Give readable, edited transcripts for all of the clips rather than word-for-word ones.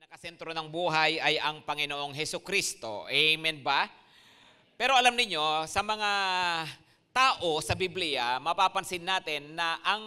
pinakasentro ng buhay ay ang Panginoong Hesukristo. Amen ba? Pero alam niyo, sa mga tao sa Biblia, mapapansin natin na ang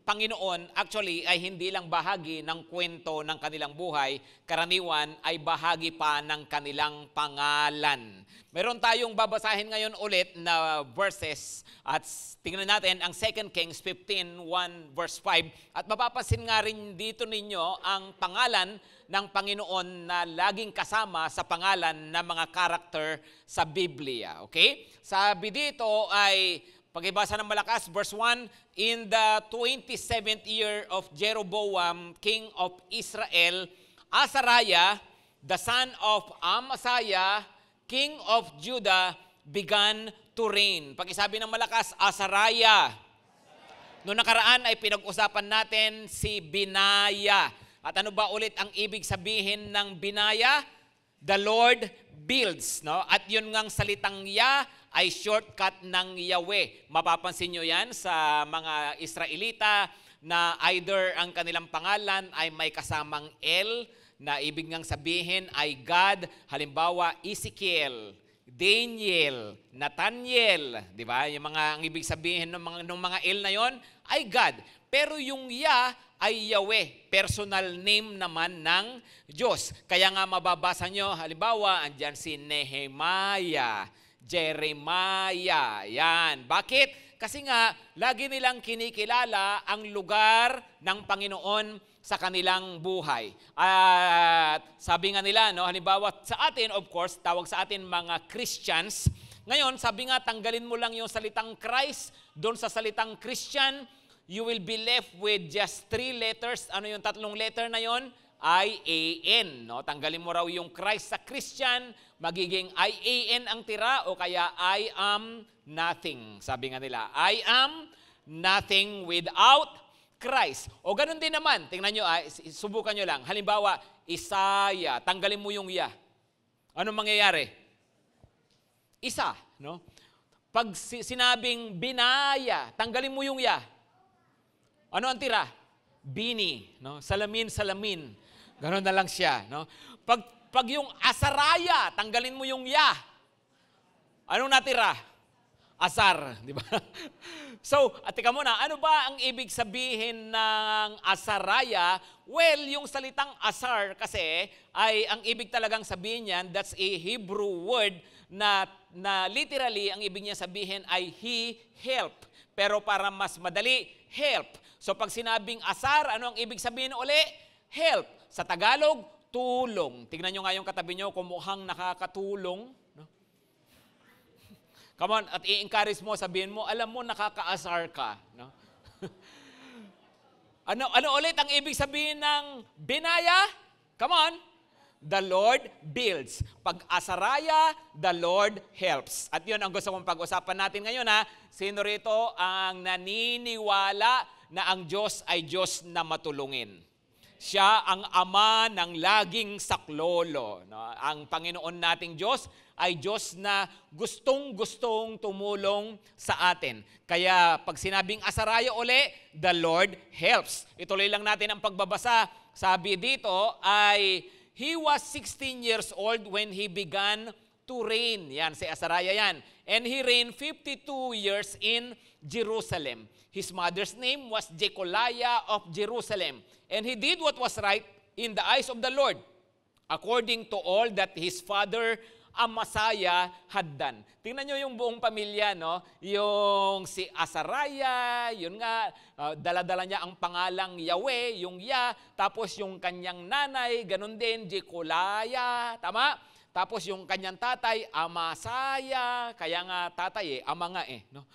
Panginoon actually ay hindi lang bahagi ng kwento ng kanilang buhay, karaniwan ay bahagi pa ng kanilang pangalan. Meron tayong babasahin ngayon ulit na verses at tingnan natin ang 2 Kings 15:1 verse 5 at mapapansin nga rin dito ninyo ang pangalan ng Panginoon na laging kasama sa pangalan ng mga karakter sa Biblia. Okay? Sabi dito ay, pag-ibasa ng malakas, verse 1, in the 27th year of Jeroboam, king of Israel, Azariah, the son of Amasiah, king of Judah, began to reign. Pag-isabi ng malakas, Azariah. Noong nakaraan ay pinag-usapan natin si Binaya. At ano ba ulit ang ibig sabihin ng Binaya? The Lord builds. No? At yun ngang salitang Ya ay shortcut ng Yahweh. Mapapansin nyo yan sa mga Israelita na either ang kanilang pangalan ay may kasamang El, na ibig ngang sabihin ay God. Halimbawa, Ezekiel, Daniel, Nathaniel, di ba? Yung mga ang ibig sabihin ng mga El na yon ay God. Pero yung Ya ay Yahweh, personal name naman ng Diyos. Kaya nga mababasa nyo, halimbawa, andyan si Nehemiah, Jeremiah, yan. Bakit? Kasi nga, lagi nilang kinikilala ang lugar ng Panginoon sa kanilang buhay. At sabi nga nila, no, halimbawa sa atin, of course, tawag sa atin mga Christians. Ngayon, sabi nga, tanggalin mo lang yung salitang Christ doon sa salitang Christian, you will be left with just 3 letters. Ano yung 3 letter na yon? I-A-N. No? Tanggalin mo raw yung Christ sa Christian, magiging I-A-N ang tira o kaya I am nothing. Sabi nga nila, I am nothing without Christ. O ganun din naman, tingnan nyo, subukan nyo lang. Halimbawa, Isaiah, tanggalin mo yung Ya. Anong mangyayari? Isa. No? Pag sinabing Binaya, tanggalin mo yung Ya. Ano ang tira? Bini, no? Salamin, salamin. Ganon na lang siya, no? Pag yung Azariah, tanggalin mo yung Ya. Anong natira? Azar, di ba? So, teka muna, ano ba ang ibig sabihin ng Azariah? Well, yung salitang Azar kasi ay ang ibig talagang sabihin niyan, that's a Hebrew word na literally ang ibig niya sabihin ay he help. Pero para mas madali, help. So pag sinabing asar, ano ang ibig sabihin uli? Help. Sa Tagalog, tulong. Tignan nyo nga yung katabi nyo kung mukhang nakakatulong. No? Come on, at i-encourage mo, sabihin mo, alam mo, nakaka-asar ka. No? ano ulit ang ibig sabihin ng Binaya? Come on. The Lord builds. Pag Azariah, the Lord helps. At yun ang gusto kong pag-usapan natin ngayon. Sino rito ang naniniwala na ang Diyos ay Diyos na matulungin? Siya ang Ama ng laging saklolo. No? Ang Panginoon nating Diyos ay Diyos na gustong-gustong tumulong sa atin. Kaya pag sinabing Azariah uli, the Lord helps. Ituloy lang natin ang pagbabasa. Sabi dito ay, he was 16 years old when he began to reign. Yan, si Azariah yan. And he reigned 52 years in Jerusalem. His mother's name was Jecoliah of Jerusalem. And he did what was right in the eyes of the Lord, according to all that his father Amasiah had done. Tingnan nyo yung buong pamilya, no? Yung si Azariah, yun nga, dala-dala niya ang pangalang Yahweh, yung Ya, tapos yung kanyang nanay, ganun din, Jecoliah, tama? Tapos yung kanyang tatay, Amasiah, kaya nga tatay ama nga no?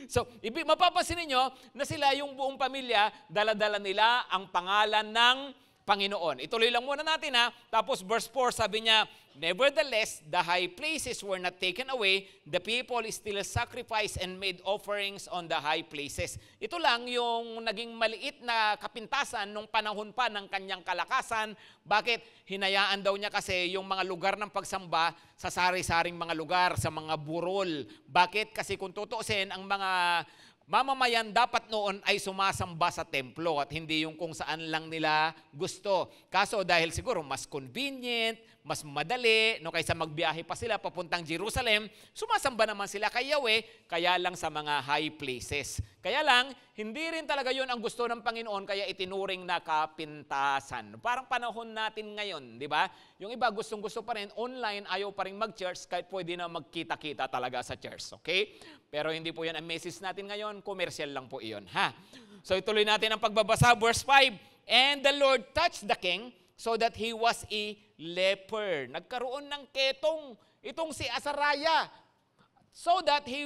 So, mapapansin niyo na sila yung buong pamilya, dala-dala nila ang pangalan ng Panginoon. Ituloy lang muna natin Tapos verse 4 sabi niya, nevertheless, the high places were not taken away. The people still sacrificed and made offerings on the high places. Ito lang yung naging maliit na kapintasan nung panahon pa ng kanyang kalakasan. Bakit? Hinayaan daw niya kasi yung mga lugar ng pagsamba sa sari-saring mga lugar, sa mga burol. Bakit? Kasi kung tutuusin, ang mga mamamayan dapat noon ay sumasamba sa templo at hindi yung kung saan lang nila gusto. Kaso dahil siguro mas convenient, mas madali, no, kaysa magbiyahe pa sila papuntang Jerusalem, sumasamba naman sila kay Yahweh, kaya lang sa mga high places. Kaya lang, hindi rin talaga yon ang gusto ng Panginoon, kaya itinuring na kapintasan. Parang panahon natin ngayon, di ba? Yung iba gustong-gusto pa rin, online, ayaw pa rin mag-church, kahit pwede na magkita-kita talaga sa church, okay? Pero hindi po yan ang message natin ngayon, commercial lang po iyon, ha? So ituloy natin ang pagbabasa, verse 5, "And the Lord touched the king, so that he was a leper." Nagkaroon ng ketong itong si Azariah. So that he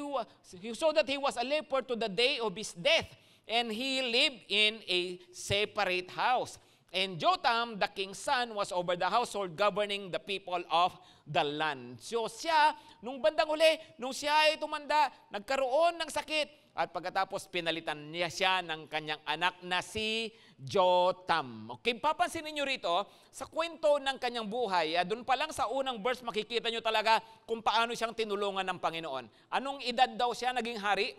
was a leper to the day of his death, and he lived in a separate house. And Jotham, the king's son, was over the household, governing the people of the land. So siya, nung bandang huli, nung siya ay tumanda, nagkaroon ng sakit. At pagkatapos pinalitan niya siya ng kanyang anak na si Jotham. Okay, papansinin niyo rito, sa kwento ng kanyang buhay, doon pa lang sa unang verse makikita niyo talaga kung paano siyang tinulungan ng Panginoon. Anong edad daw siya naging hari?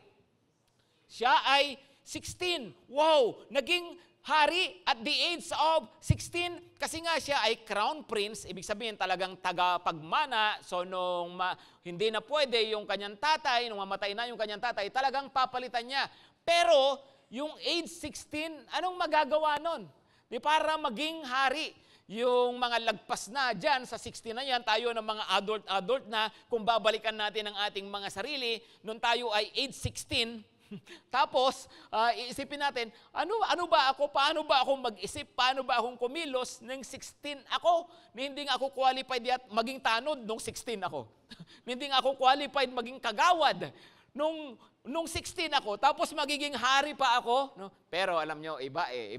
Siya ay 16. Wow! Naging hari at the age of 16 kasi nga siya ay crown prince, ibig sabihin talagang tagapagmana. So nung hindi na pwede yung kanyang tatay, nung mamatay na yung kanyang tatay, talagang papalitan niya. Pero yung age 16, anong magagawa nun? Di para maging hari. Yung mga lagpas na dyan sa 16 na yan, tayo ng mga adult na, kung babalikan natin ang ating mga sarili, nung tayo ay age 16, tapos, iisipin natin, ano ba ako, paano ba ako mag-isip, paano ba akong kumilos ng 16 ako, na hindi nga ako qualified yet maging tanod nung 16 ako. Hindi nga ako qualified maging kagawad nung 16 ako, tapos magiging hari pa ako. No? Pero alam nyo, iba eh.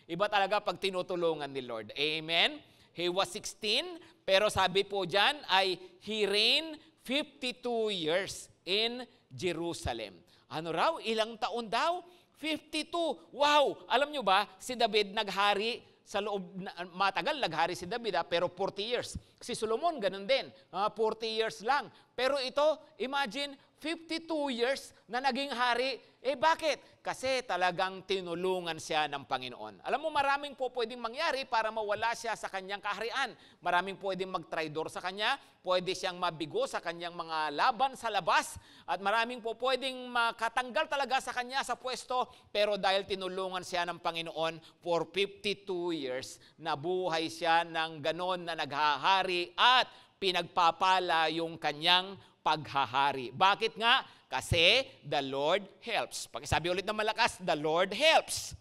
Iba talaga pag tinutulungan ni Lord. Amen? He was 16, pero sabi po dyan ay he reigned 52 years in Jerusalem. Ano raw? Ilang taon daw? 52. Wow! Alam nyo ba, si David naghari sa loob, matagal naghari si David, pero 40 years. Si Solomon, ganun din. 40 years lang. Pero ito, imagine, 52 years na naging hari. Eh bakit? Kasi talagang tinulungan siya ng Panginoon. Alam mo, maraming po pwedeng mangyari para mawala siya sa kanyang kaharian. Maraming pwedeng magtraidor sa kanya, pwede siyang mabigo sa kanyang mga laban sa labas, at maraming po pwedeng makatanggal talaga sa kanya sa pwesto, pero dahil tinulungan siya ng Panginoon for 52 years, nabuhay siya ng ganon na naghahari at pinagpapala yung kanyang paghahari. Bakit nga? Kasi the Lord helps. Pakisabi ulit ng malakas, the Lord helps.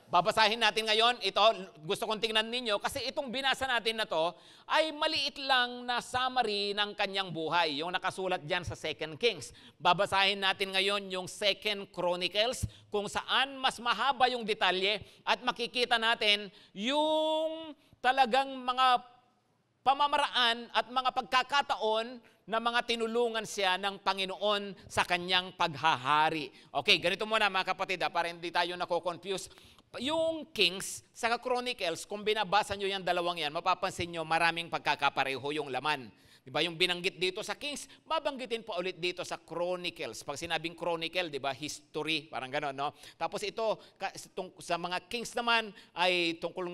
Babasahin natin ngayon, ito, gusto kong tingnan ninyo, kasi itong binasa natin na to, ay maliit lang na summary ng kanyang buhay, yung nakasulat dyan sa 2 Kings. Babasahin natin ngayon yung 2 Chronicles, kung saan mas mahaba yung detalye, at makikita natin yung talagang mga pamamaraan at mga pagkakataon na mga tinulungan siya ng Panginoon sa kanyang paghahari. Okay, ganito muna mga kapatid, para hindi tayo nako-confuse. Yung Kings sa Chronicles, kung binabasa nyo yung dalawang yan, mapapansin nyo maraming pagkakapareho yung laman. Diba, yung binanggit dito sa Kings, babanggitin pa ulit dito sa Chronicles. Pag sinabing Chronicle, diba, history, parang gano'n, no? Tapos ito, sa mga Kings naman, ay tungkol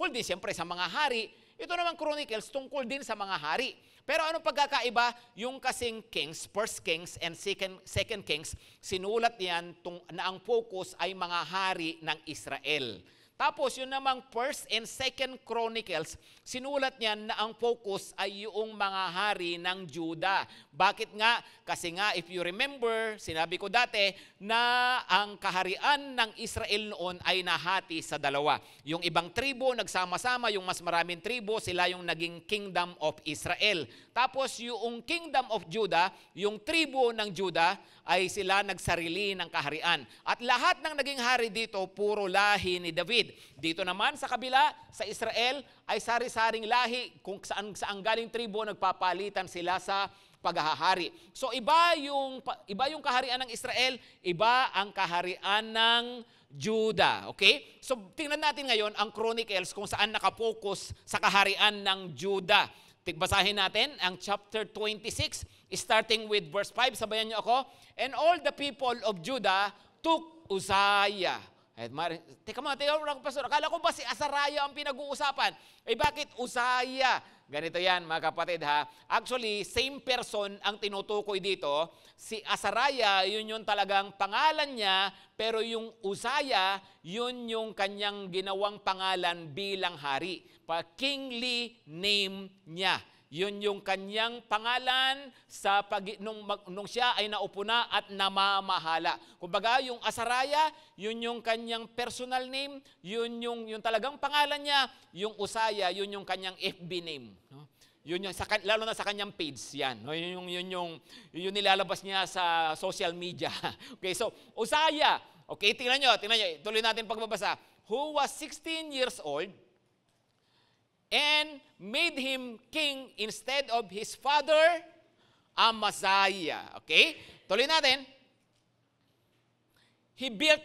din siyempre sa mga hari. Ito naman Chronicles, tungkol din sa mga hari. Pero anong pagkakaiba? Yung kasing Kings, 1 Kings and 2 Kings, sinulat yan na ang focus ay mga hari ng Israel. Tapos yun namang 1 and 2 Chronicles, sinulat niyan na ang focus ay yung mga hari ng Juda. Bakit nga? Kasi nga, if you remember, sinabi ko dati na ang kaharian ng Israel noon ay nahati sa dalawa. Yung ibang tribo nagsama-sama, yung mas maraming tribo, sila yung naging Kingdom of Israel. Tapos yung Kingdom of Judah, yung tribo ng Judah, ay sila nagsarili ng kaharian. At lahat ng naging hari dito, puro lahi ni David. Dito naman sa kabila, sa Israel, ay sari-saring lahi, kung saan galing tribo, nagpapalitan sila sa paghahari. So iba yung kaharian ng Israel, iba ang kaharian ng Judah. Okay? So tingnan natin ngayon ang Chronicles kung saan nakapokus sa kaharian ng Judah. Basahin natin ang chapter 26. starting with verse 5, sabayan niyo ako. And all the people of Judah took Uzziah. Teka mga pastor, akala ko ba si Azariah ang pinag-uusapan? Bakit Uzziah? Ganito yan mga kapatid ha. Actually, same person ang tinutukoy dito. Si Azariah, yun yung talagang pangalan niya, pero yung Uzziah, yun yung kanyang ginawang pangalan bilang hari. Kingly name niya. Yun yung kanyang pangalan nung siya ay naupo na at namamahala. Kumbaga, yung Azariah, yun yung kanyang personal name, yun yung talagang pangalan niya, yung Uzziah, yun yung kanyang FB name. No? Yun yung, lalo na sa kanyang page, yan. No? Yun yung nilalabas niya sa social media. Okay, so Uzziah, okay, tingnan nyo, tuloy natin pagbabasa. Who was 16 years old, and made him king instead of his father, Amaziah. Okay? Tuloy natin. He built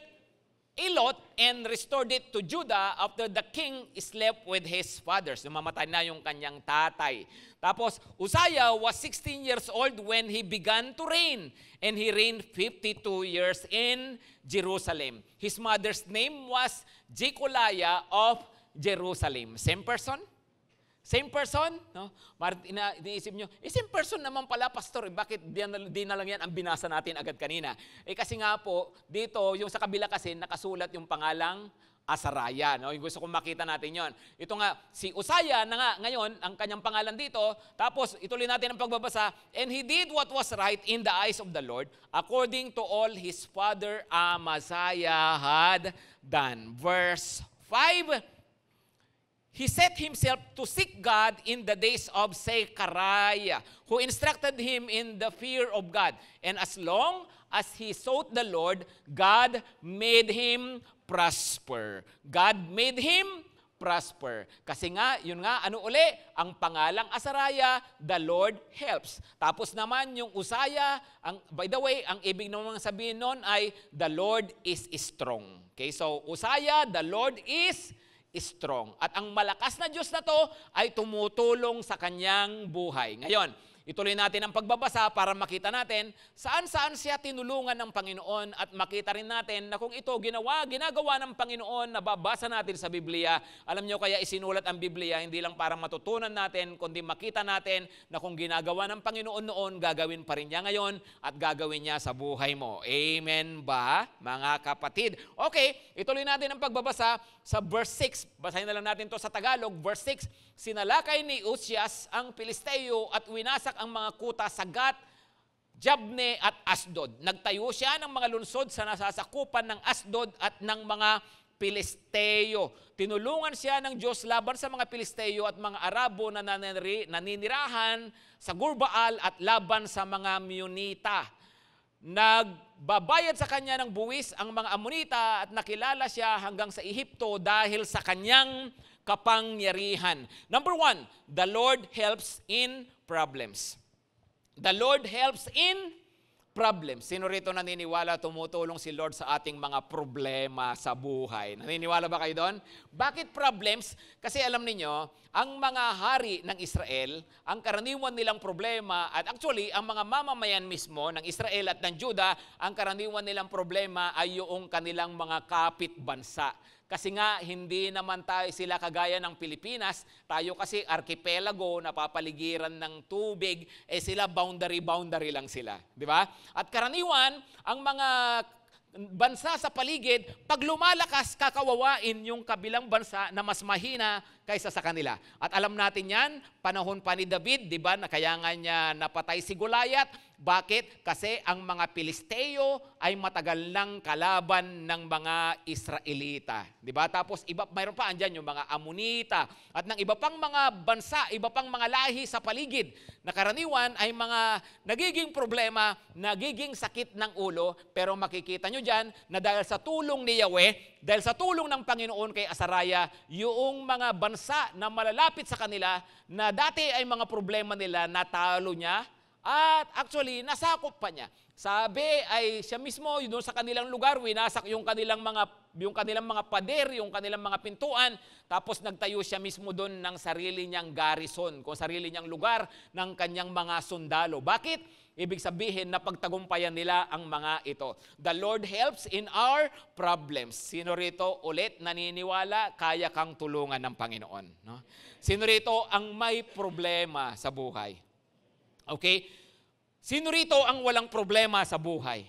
Elot and restored it to Judah after the king slept with his fathers. Mamatay na yung kanyang tatay. Tapos, Uzziah was 16 years old when he began to reign. And he reigned 52 years in Jerusalem. His mother's name was Jecoliah of Jerusalem. Same person? Same person? No? Iniisip nyo, same person naman pala, pastor. Bakit di na lang yan ang binasa natin agad kanina? Kasi nga po, dito, yung sa kabila kasi, nakasulat yung pangalang Azariah. No? Yung gusto kong makita natin yon. Ito nga, si Uzziah na nga ngayon, ang kanyang pangalan dito. Tapos, ituloy natin ang pagbabasa. And he did what was right in the eyes of the Lord, according to all his father Amaziah had done. Verse 5, he set himself to seek God in the days of Zechariah, who instructed him in the fear of God. And as long as he sought the Lord, God made him prosper. God made him prosper. Kasi nga, yun nga, ano uli? Ang pangalang Azariah, the Lord helps. Tapos naman yung Uzziah, by the way, ang ibig naman sabihin nun ay the Lord is strong. Okay, so Uzziah, the Lord is strong. At ang malakas na Diyos na to ay tumutulong sa kanyang buhay. Ngayon, ituloy natin ang pagbabasa para makita natin saan-saan siya tinulungan ng Panginoon at makita rin natin na kung ito ginagawa ng Panginoon na babasa natin sa Biblia. Alam nyo kaya isinulat ang Biblia hindi lang para matutunan natin kundi makita natin na kung ginagawa ng Panginoon noon, gagawin pa rin niya ngayon at gagawin niya sa buhay mo. Amen ba, mga kapatid? Okay, ituloy natin ang pagbabasa sa verse 6. Basahin na lang natin to sa Tagalog. Verse 6, sinalakay ni Uzias ang Pilisteo at winasak ang mga kuta sa Gat, Jabne at Asdod. Nagtayo siya ng mga lunsod sa nasasakupan ng Asdod at ng mga Pilisteo. Tinulungan siya ng Diyos laban sa mga Pilisteo at mga Arabo na naninirahan sa Gurbaal at laban sa mga Meunita. Nagbabayad sa kanya ng buwis ang mga Amonita at nakilala siya hanggang sa Ehipto dahil sa kanyang kapangyarihan. Number 1, the Lord helps in problems. The Lord helps in problems. Sino rito naniniwala tumutulong si Lord sa ating mga problema sa buhay? Naniniwala ba kayo doon? Bakit problems? Kasi alam niyo, ang mga hari ng Israel, ang karaniwan nilang problema, at actually, ang mga mamamayan mismo ng Israel at ng Judah, ang karaniwan nilang problema ay yung kanilang mga kapitbansa. Kasi nga, hindi naman tayo sila kagaya ng Pilipinas. Tayo kasi archipelago, napapaligiran ng tubig, sila boundary lang sila. Di ba? At karaniwan, ang mga bansa sa paligid, pag lumalakas, kakawawain yung kabilang bansa na mas mahina kaysa sa kanila. At alam natin yan, panahon pa ni David, di ba, na kaya nga niya napatay si Goliath. Bakit? Kasi ang mga Pilisteo ay matagal nang kalaban ng mga Israelita. Di ba? Tapos mayroon pa andyan yung mga Amonita at ng iba pang mga bansa, iba pang mga lahi sa paligid na karaniwan ay mga nagiging problema, nagiging sakit ng ulo. Pero makikita nyo dyan na dahil sa tulong ni Yahweh, dahil sa tulong ng Panginoon kay Azariah, yung mga bansa na malalapit sa kanila na dati ay mga problema nila, natalo niya. At actually, nasakop pa niya. Sabi ay siya mismo, doon sa kanilang lugar, winasak yung kanilang mga yung kanilang mga pader, yung kanilang mga pintuan, tapos nagtayo siya mismo doon ng sarili niyang garrison, kung sarili niyang lugar ng kanyang mga sundalo. Bakit? Ibig sabihin na pagtagumpayan nila ang mga ito. The Lord helps in our problems. Sino rito ulit naniniwala, kaya kang tulungan ng Panginoon? No? Sino rito ang may problema sa buhay? Okay? Sino rito ang walang problema sa buhay?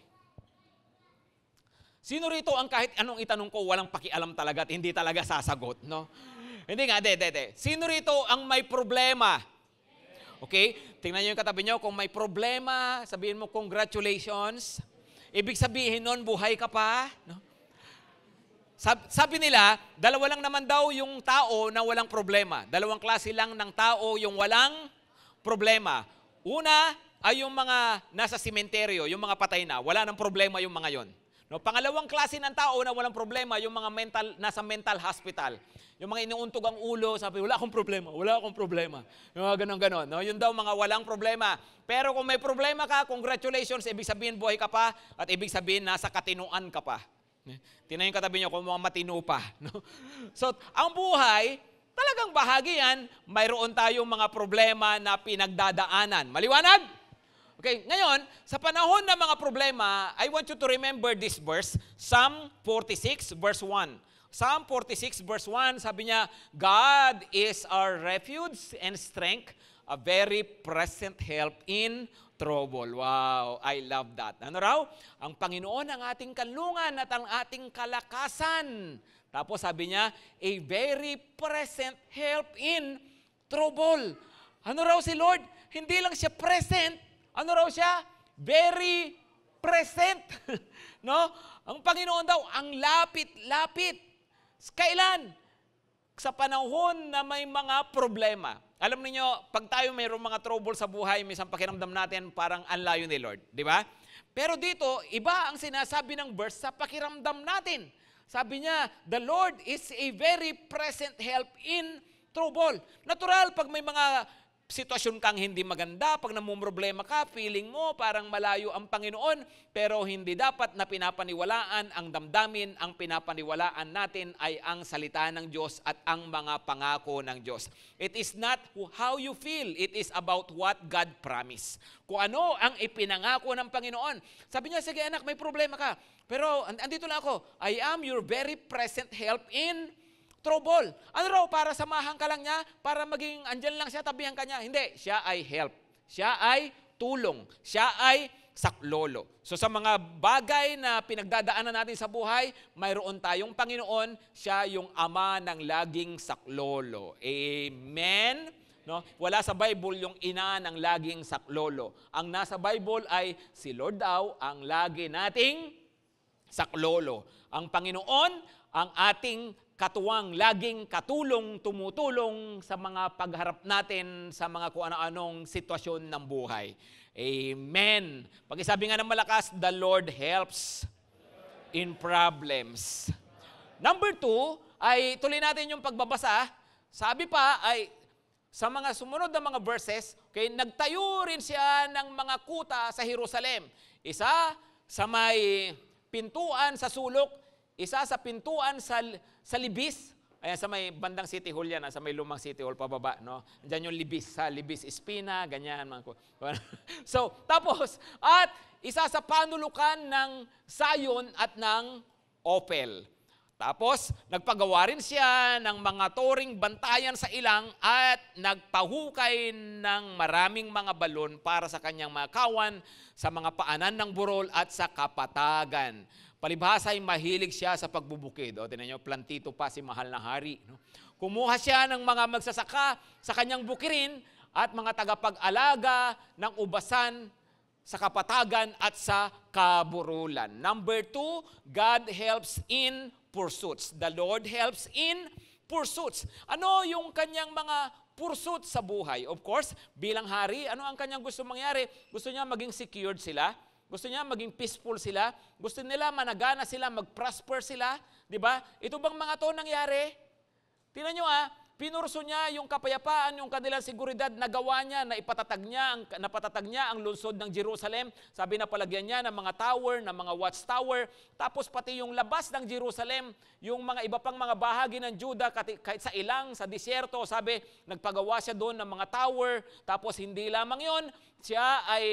Sino rito ang kahit anong itanong ko, walang pakialam talaga at hindi talaga sasagot? No? Hindi nga, de. Sino rito ang may problema? Okay? Tingnan niyo yung katabi niyo, kung may problema, sabihin mo, congratulations. Ibig sabihin nun, buhay ka pa. No? Sabi nila, dalawa lang naman daw yung tao na walang problema. Dalawang klase lang ng tao yung walang problema. Una ay yung mga nasa sementeryo, yung mga patay na. Wala nang problema yung mga yon. No? Pangalawang klase ng tao na walang problema, yung mga nasa mental hospital. Yung mga inuuntog ang ulo, sabi, wala akong problema. Yung mga ganon-ganon. No? Yun daw mga walang problema. Pero kung may problema ka, congratulations, ibig sabihin buhay ka pa, at ibig sabihin nasa katinuan ka pa. Tingnan yung katabi nyo kung mga matino pa. No? So, ang buhay, talagang bahagi yan, mayroon tayong mga problema na pinagdadaanan. Maliwanag? Okay, ngayon, sa panahon ng mga problema, I want you to remember this verse, Psalm 46 verse 1. Psalm 46 verse 1, sabi niya, God is our refuge and strength, a very present help in trouble. Wow, I love that. Ano raw? Ang Panginoon ang ating kanlungan at ang ating kalakasan. Tapos sabi niya, a very present help in trouble. Ano raw si Lord? Hindi lang siya present. Ano raw siya? Very present. No? Ang Panginoon daw, ang lapit-lapit. Kailan? Sa panahon na may mga problema. Alam niyo, pag tayo mayroong mga trouble sa buhay, minsan pakiramdam natin parang anlayo ni Lord. Di ba? Pero dito, iba ang sinasabi ng verse sa pakiramdam natin. Sabi niya, the Lord is a very present help in trouble. Natural, pag may mga sitwasyon kang hindi maganda, pag namumroblema ka, feeling mo parang malayo ang Panginoon, pero hindi dapat na pinapaniwalaan ang damdamin. Ang pinapaniwalaan natin ay ang salita ng Diyos at ang mga pangako ng Diyos. It is not how you feel, it is about what God promised. Kung ano ang ipinangako ng Panginoon. Sabi niya, sige anak, may problema ka, pero andito lang ako. I am your very present help in trouble. Ano raw, para samahan ka lang niya, para maging andyan lang siya, tabihan ka niya. Hindi, siya ay help. Siya ay tulong. Siya ay saklolo. So sa mga bagay na pinagdadaanan natin sa buhay, mayroon tayong Panginoon, siya yung ama ng laging saklolo. Amen? No? Wala sa Bible yung ina ng laging saklolo. Ang nasa Bible ay si Lord daw ang lagi nating saklolo. Ang Panginoon, ang ating katuwang, laging katulong, tumutulong sa mga pagharap natin sa mga kung ano-anong sitwasyon ng buhay. Amen. Pag-isabi nga ng malakas, the Lord helps in problems. Number 2, ay tuloy natin yung pagbabasa. Sabi pa ay sa mga sumunod na mga verses, okay, nagtayo rin siya ng mga kuta sa Jerusalem. Isa sa may pintuan sa sulok, isa sa pintuan sa Libis. Ayan, sa may bandang City Hall yan, sa may lumang City Hall pababa, no? Diyan yung Libis, sa Libis Espina, ganyan. So, tapos, at isa sa panulukan ng Sayon at ng Opel. Tapos, nagpagawa rin siya ng mga toring bantayan sa ilang at nagpahukay ng maraming mga balon para sa kanyang mga kawan, sa mga paanan ng burol at sa kapatagan. Palibhasa ay mahilig siya sa pagbubukid. O, tinan nyo, plantito pa si mahal na hari. No? Kumuha siya ng mga magsasaka sa kanyang bukirin at mga tagapag-alaga ng ubasan sa kapatagan at sa kaburulan. Number 2, God helps in pursuits. The Lord helps in pursuits. Ano yung kanyang mga pursuits sa buhay? Of course, bilang hari, ano ang kanyang gusto mangyari? Gusto niya maging secured sila. Gusto niya maging peaceful sila. Gusto nila managana sila, mag-prosper sila. Di ba? Ito bang mga to nangyari? Tingnan nyo pinurso niya yung kapayapaan, yung kanilang seguridad, nagawa niya, napatatag niya ang lungsod ng Jerusalem. Sabi na palagyan niya ng mga tower, ng mga watchtower, tapos pati yung labas ng Jerusalem, yung mga iba pang mga bahagi ng Juda, kahit sa ilang, sa disyerto, sabi, nagpagawa siya doon ng mga tower, tapos hindi lamang yon, siya ay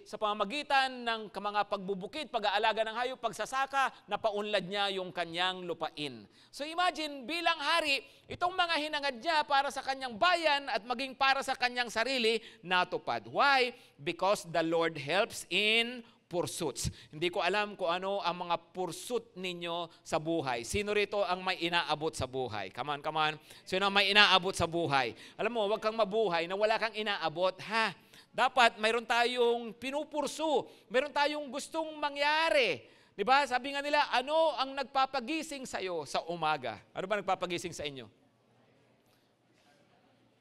sa pamamagitan ng mga pagbubukid, pag-aalaga ng hayop, pagsasaka, napaunlad niya yung kanyang lupain. So imagine, bilang hari, itong mga hinangad niya para sa kanyang bayan at maging para sa kanyang sarili, natupad. Why? Because the Lord helps in pursuits. Hindi ko alam kung ano ang mga pursuit ninyo sa buhay. Sino rito ang may inaabot sa buhay? Come on, come on. Sino ang may inaabot sa buhay? Alam mo, huwag kang mabuhay na wala kang inaabot, ha? Dapat mayroon tayong pinupursu, mayroon tayong gustong mangyari. 'Di ba? Sabi nga nila, ano ang nagpapagising sa iyo sa umaga? Ano ba nagpapagising sa inyo?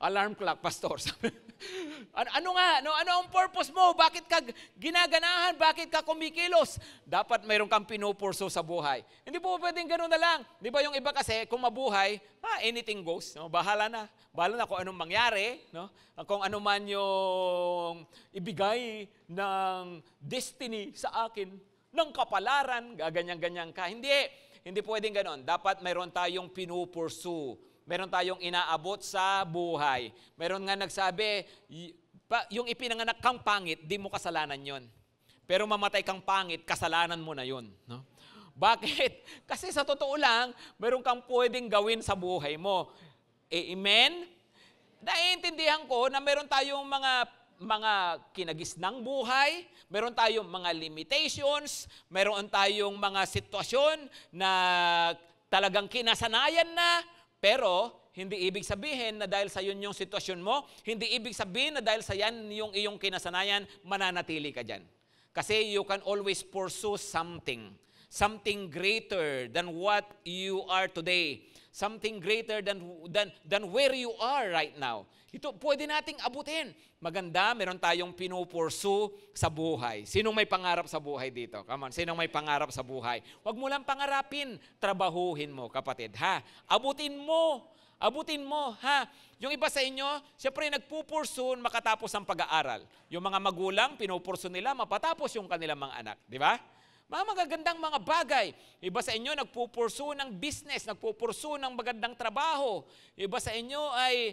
Alarm clock, pastor. Ano ang purpose mo? Bakit ka ginaganahan? Bakit ka kumikilos? Dapat mayroon kang pinupursu sa buhay. Hindi po pwedeng gano'n na lang. Di ba yung iba kasi, kung mabuhay, anything goes. No? Bahala na. Bahala na kung anong mangyari. No? Kung ano man yung ibigay ng destiny sa akin, ng kapalaran, gaganyan-ganyan ka. Hindi pwedeng gano'n. Dapat mayroon tayong pinupursu. Meron tayong inaabot sa buhay. Meron nga nagsabi, yung ipinanganak kang pangit, di mo kasalanan yon. Pero mamatay kang pangit, kasalanan mo na yon. No? Bakit? Kasi sa totoo lang, meron kang pwedeng gawin sa buhay mo. Amen? Naiintindihan ko na meron tayong mga kinagisnang buhay, meron tayong mga limitations, meron tayong mga sitwasyon na talagang kinasanayan na, pero, hindi ibig sabihin na dahil sa yun yung sitwasyon mo, hindi ibig sabihin na dahil sa yan yung iyong kinasanayan, mananatili ka dyan. Kasi you can always pursue something greater than what you are today. Something greater than where you are right now. Ito, pwede nating abutin. Maganda, meron tayong pinupursu sa buhay. Sinong may pangarap sa buhay dito? Come on, sinong may pangarap sa buhay? Huwag mo lang pangarapin, trabahuhin mo, kapatid, ha? Abutin mo, ha? Yung iba sa inyo, siyempre nagpupursu makatapos ang pag-aaral. Yung mga magulang, pinupursu nila mapatapos yung kanilang mga anak. Di ba? Mga magagandang mga bagay. Iba sa inyo, nagpupursu ng business, nagpupursu ng magandang trabaho. Iba sa inyo ay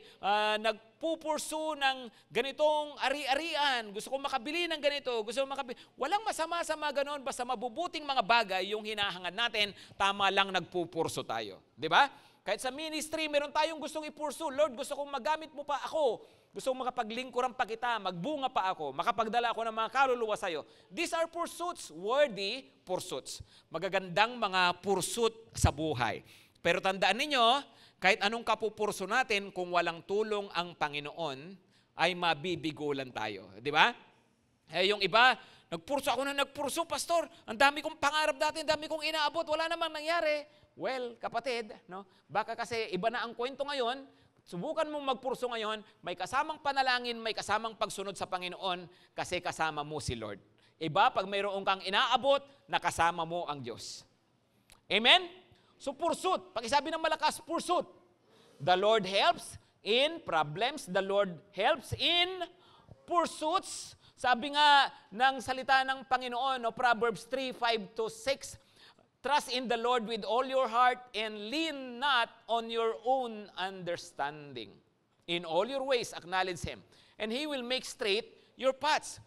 nagpupursu ng ganitong ari-arian. Gusto kong makabili ng ganito. Walang masama sa mga ganon, basta mabubuting mga bagay yung hinahangad natin, tama lang nagpupursu tayo. Di ba? Kahit sa ministry, meron tayong gustong ipursu. Lord, gusto kong magamit mo pa ako. Gusto kong makapaglingkuran pa kita, magbunga pa ako, makapagdala ako ng mga kaluluwa sa'yo. These are pursuits, worthy pursuits. Magagandang mga pursuit sa buhay. Pero tandaan ninyo, kahit anong kapupurso natin, kung walang tulong ang Panginoon, ay mabibigulan tayo. Di ba? Yung iba, nagpurso, pastor. Ang dami kong pangarap dati, ang dami kong inaabot, wala namang nangyari. Well, kapatid, no? Baka kasi iba na ang kwento ngayon. Subukan mong magpurso ngayon, may kasamang panalangin, may kasamang pagsunod sa Panginoon kasi kasama mo si Lord. Iba, pag mayroon kang inaabot, nakasama mo ang Diyos. Amen? So, pursuit. Pag isabi ng malakas, pursuit. The Lord helps in problems. The Lord helps in pursuits. Sabi nga ng salita ng Panginoon, no, Proverbs 3:5-6, trust in the Lord with all your heart and lean not on your own understanding. In all your ways, acknowledge Him, and He will make straight your paths.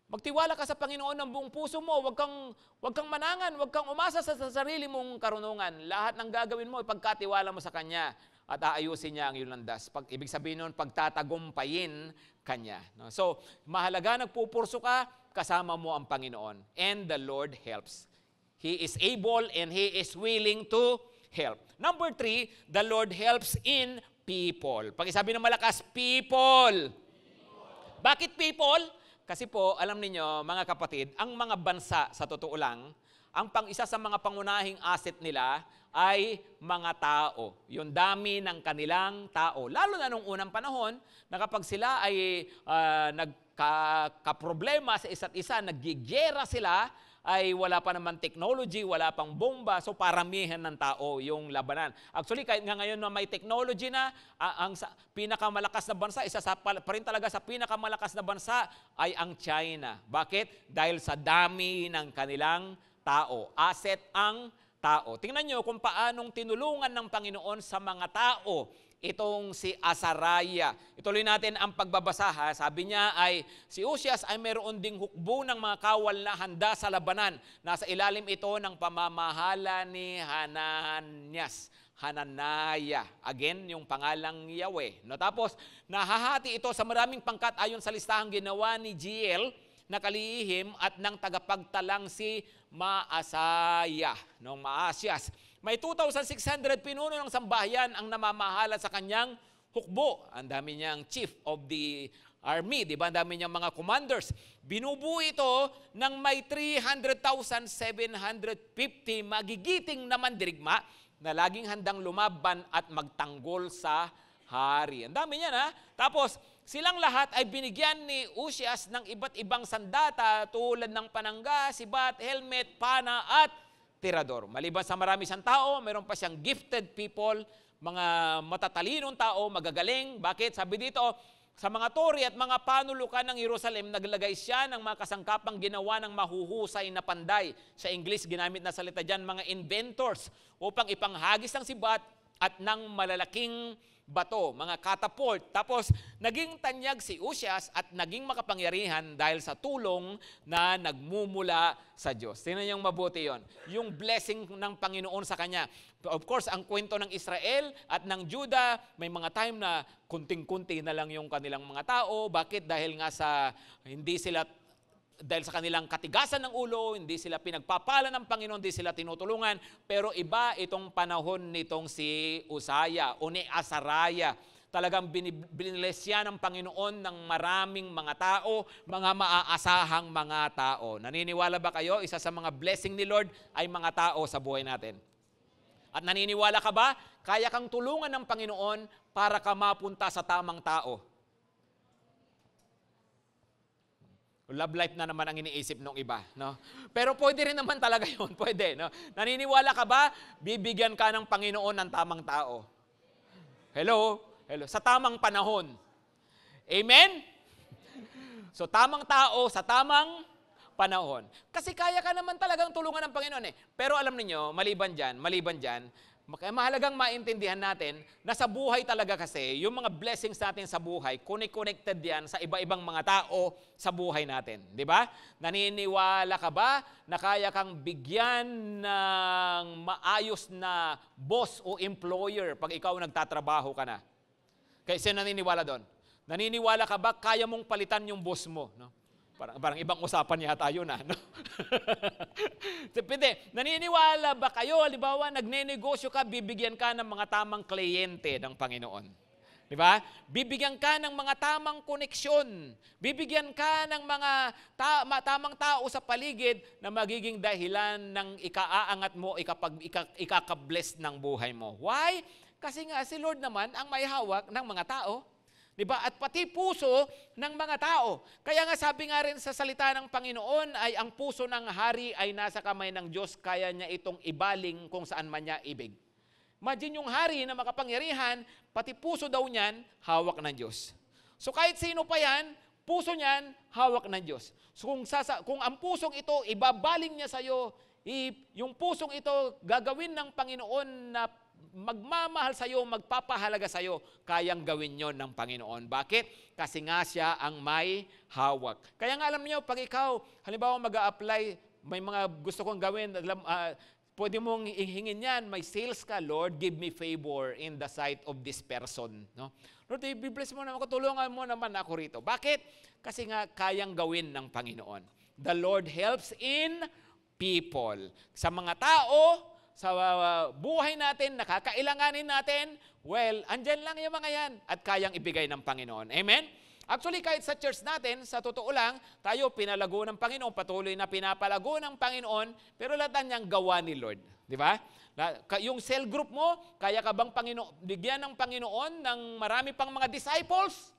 Magtiwala ka sa Panginoon ng buong puso mo. Huwag kang manangan, huwag kang umasa sa sarili mong karunungan. Lahat ng gagawin mo, ipagkatiwala mo sa Kanya at aayusin niya ang iyong landas. Ibig sabihin nun, pagtatagumpayin Kanya. No? So, mahalaga, nagpupurso ka, kasama mo ang Panginoon. And the Lord helps. He is able and He is willing to help. Number 3, the Lord helps in people. Pag isabi ng malakas, people. Bakit people? Kasi po, alam niyo mga kapatid, ang mga bansa, sa totoo lang, isa sa mga pangunahing asset nila ay mga tao. Yung dami ng kanilang tao. Lalo na nung unang panahon, na kapag sila ay nagka-problema sa isa't isa, naggigera sila, ay wala pa naman technology, wala pang bomba, so paramihan ng tao yung labanan. Actually, kahit nga ngayon na may technology na, pinakamalakas na bansa, isa pa rin talaga sa pinakamalakas na bansa ay ang China. Bakit? Dahil sa dami ng kanilang tao. Asset ang tao. Tingnan nyo kung paanong tinulungan ng Panginoon sa mga tao itong si Azariah. Ituloy natin ang pagbabasa ha. Sabi niya ay si Uzias ay mayroon ding hukbo ng mga kawal na handa sa labanan. Nasa ilalim ito ng pamamahala ni Hananiah. Again, yung pangalang Yahweh. No, tapos, nahahati ito sa maraming pangkat ayon sa listahang ginawa ni Giel na kalihim at ng tagapagtalang si Maasayah. No, Maasias. May 2,600 pinuno ng sambahayan ang namamahala sa kanyang hukbo. Ang dami niyang chief of the army, di ba? Ang dami niyang mga commanders. Binubuo ito ng may 300,750 magigiting na mandirigma na laging handang lumaban at magtanggol sa hari. Ang dami niyan ha. Tapos, silang lahat ay binigyan ni Uzias ng iba't ibang sandata tulad ng panangga, sibat, helmet, pana at tirador. Maliban sa marami siyang tao, mayroon pa siyang gifted people, mga matatalinong tao, magagaling. Bakit? Sabi dito, sa mga tori at mga panulukan ng Jerusalem, naglagay siya ng mga kasangkapang ginawa ng mahuhusay na panday. Sa English, ginamit na salita dyan, mga inventors, upang ipanghagis ng sibat at ng malalaking bato, mga catapult. Tapos, naging tanyag si Uzias at naging makapangyarihan dahil sa tulong na nagmumula sa Diyos. Tingnan niyong mabuti yon. Yung blessing ng Panginoon sa kanya. Of course, ang kwento ng Israel at ng Judah, may mga time na kunting-kunti na lang yung kanilang mga tao. Bakit? Dahil nga dahil sa kanilang katigasan ng ulo, hindi sila pinagpapala ng Panginoon, hindi sila tinutulungan. Pero iba itong panahon nitong si Uzziah o ni Azariah. Talagang binilesya ng Panginoon ng maraming mga tao, mga maaasahang mga tao. Naniniwala ba kayo? Isa sa mga blessing ni Lord ay mga tao sa buhay natin. At naniniwala ka ba? Kaya kang tulungan ng Panginoon para ka mapunta sa tamang tao. Love life na naman ang iniisip ng iba, no? Pero pwede rin naman talaga 'yon, pwede, no? Naniniwala ka ba bibigyan ka ng Panginoon ng tamang tao? Hello? Hello, sa tamang panahon. Amen? So tamang tao sa tamang panahon. Kasi kaya ka naman talagang tulungan ng Panginoon eh. Pero alam niyo, maliban diyan, mahalagang maintindihan natin na sa buhay talaga kasi, yung mga blessings natin sa buhay, connected yan sa iba-ibang mga tao sa buhay natin. Di ba? Naniniwala ka ba na kaya kang bigyan ng maayos na boss o employer pag ikaw nagtatrabaho ka na? Kaya sino naniniwala doon? Naniniwala ka ba kaya mong palitan yung boss mo? No? Parang ibang usapan yata yun no? Depende. Naniniwala ba kayo, halimbawa, nagnenegosyo ka, bibigyan ka ng mga tamang kliyente ng Panginoon? Di ba? Bibigyan ka ng mga tamang koneksyon. Bibigyan ka ng mga tamang tao sa paligid na magiging dahilan ng ikaaangat mo, ikaka-bless ng buhay mo. Why? Kasi nga si Lord naman ang may hawak ng mga tao. Diba? At pati puso ng mga tao. Kaya nga sabi nga rin sa salita ng Panginoon ay ang puso ng hari ay nasa kamay ng Diyos, kaya niya itong ibaling kung saan man niya ibig. Imagine yung hari na makapangyarihan, pati puso daw niyan, hawak ng Diyos. So kahit sino pa yan, puso niyan, hawak ng Diyos. So kung ang pusong ito, ibabaling niya sa'yo, yung pusong ito, gagawin ng Panginoon na magmamahal sa'yo, magpapahalaga sa'yo, kayang gawin yon ng Panginoon. Bakit? Kasi nga siya ang may hawak. Kaya nga alam niyo, pag ikaw, halimbawa mag-a-apply, may mga gusto kong gawin, pwede mong ihingin yan, may sales ka, Lord, give me favor in the sight of this person. No? Lord, i-bless mo naman, tulungan mo naman ako rito. Bakit? Kasi nga kayang gawin ng Panginoon. The Lord helps in people. Sa mga tao, sa buhay natin, nakakailanganin natin, well, andyan lang yung mga yan at kayang ibigay ng Panginoon. Amen? Actually, kahit sa church natin, sa totoo lang, tayo pinalago ng Panginoon, patuloy na pinapalago ng Panginoon, pero lahat niyang gawa ni Lord. Di ba? Yung cell group mo, kaya ka bang bigyan ng Panginoon ng marami pang mga disciples?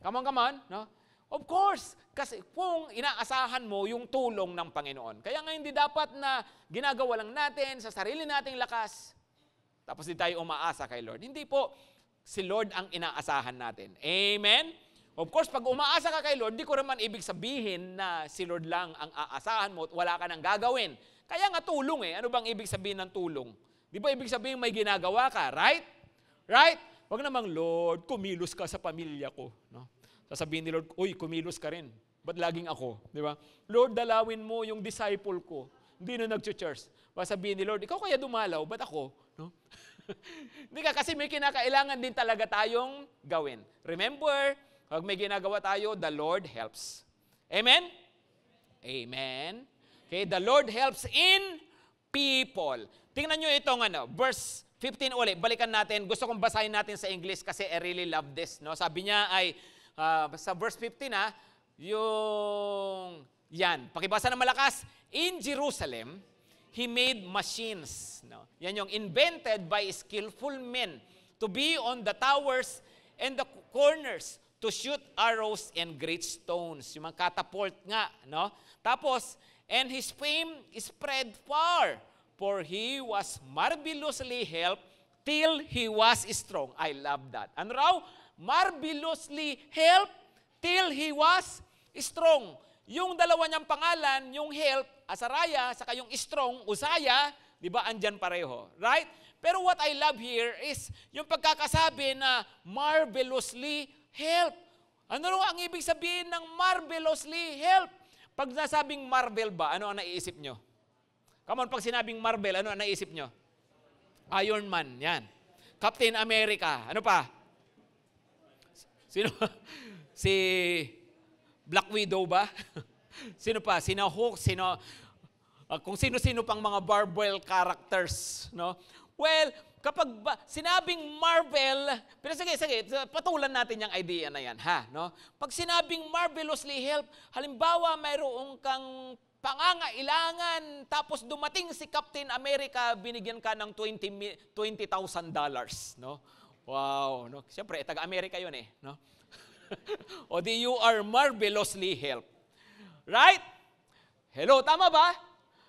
Come on, no? Of course, Kasi kung inaasahan mo yung tulong ng Panginoon. Kaya nga hindi dapat na ginagawa lang natin sa sarili nating lakas, tapos di tayo umaasa kay Lord. Hindi po, si Lord ang inaasahan natin. Amen? Of course, pag umaasa ka kay Lord, di ko naman ibig sabihin na si Lord lang ang aasahan mo at wala ka nang gagawin. Kaya nga tulong eh. Ano bang ibig sabihin ng tulong? Di ba ibig sabihin may ginagawa ka, right? Right? Huwag namang, Lord, kumilos ka sa pamilya ko. No? Sasabihin ni Lord, uy, kumilos ka rin. Ba't laging ako? Di ba? Lord, dalawin mo yung disciple ko. Hindi na nag-church. Sabihin ni Lord, ikaw kaya dumalaw, ba't ako? No? Hindi ka, kasi may kinakailangan din talaga tayong gawin. Remember, pag may ginagawa tayo, the Lord helps. Amen? Amen. Okay, the Lord helps in people. Tingnan nyo itong verse 15 ulit. Balikan natin. Gusto kong basahin natin sa English kasi I really love this. No? Sabi niya ay, sa verse 15 yung, yan, pakibasa ng malakas, in Jerusalem, He made machines. No? Yan yung invented by skillful men to be on the towers and the corners to shoot arrows and great stones. Yung mga catapult nga. No? Tapos, and his fame spread far, for he was marvelously helped till he was strong. I love that. Ano raw? Marvelously helped till he was strong. Yung dalawa niyang pangalan, yung help, Azariah, saka yung strong, Uzziah, di ba, andyan pareho. Right? Pero what I love here is yung pagkakasabi na marvelously help. Ano ang ibig sabihin ng marvelously help? Pag nasabing Marvel ba, ano ang naiisip nyo? Come on, pag sinabing Marvel, ano ang naiisip nyo? Iron Man, yan. Captain America, ano pa? Sino? Si Black Widow ba? Sino pa? Sino Hulk? Kung sino-sino pang mga Marvel characters, no? Well, kapag sinabing Marvel, pero sige, patulan natin yung idea na yan, ha? No? Pag sinabing marvelously help, halimbawa mayroong kang pangangailangan, tapos dumating si Captain America, binigyan ka ng $20,000, no? Wow, no? Siyempre, taga-America yun eh, no? O di you are marvelously helped. Right? Hello, tama ba?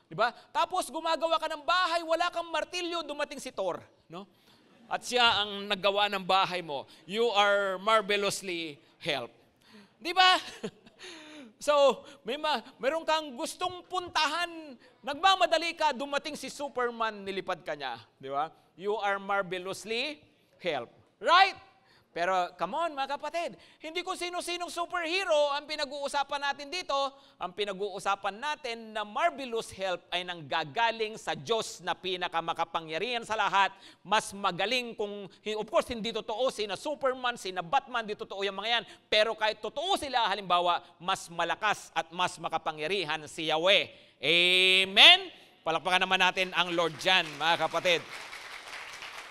Diba? Tapos gumagawa ka ng bahay, wala kang martilyo, dumating si Thor, no? At siya ang naggawa ng bahay mo. You are marvelously helped. Di ba? So, meron kang gustong puntahan, nagmamadali ka, dumating si Superman, nilipad ka niya. Di ba? You are marvelously helped. Right? Pero, come on mga kapatid, hindi kung sino-sinong superhero ang pinag-uusapan natin dito. Ang pinag-uusapan natin na marvelous help ay nanggagaling sa Diyos na pinakamakapangyarihan sa lahat. Mas magaling kung, of course, hindi totoo sina Superman, sina Batman, hindi totoo yung mga yan. Pero kahit totoo sila, halimbawa, mas malakas at mas makapangyarihan si Yahweh. Amen? Palakpakan naman natin ang Lord dyan, mga kapatid.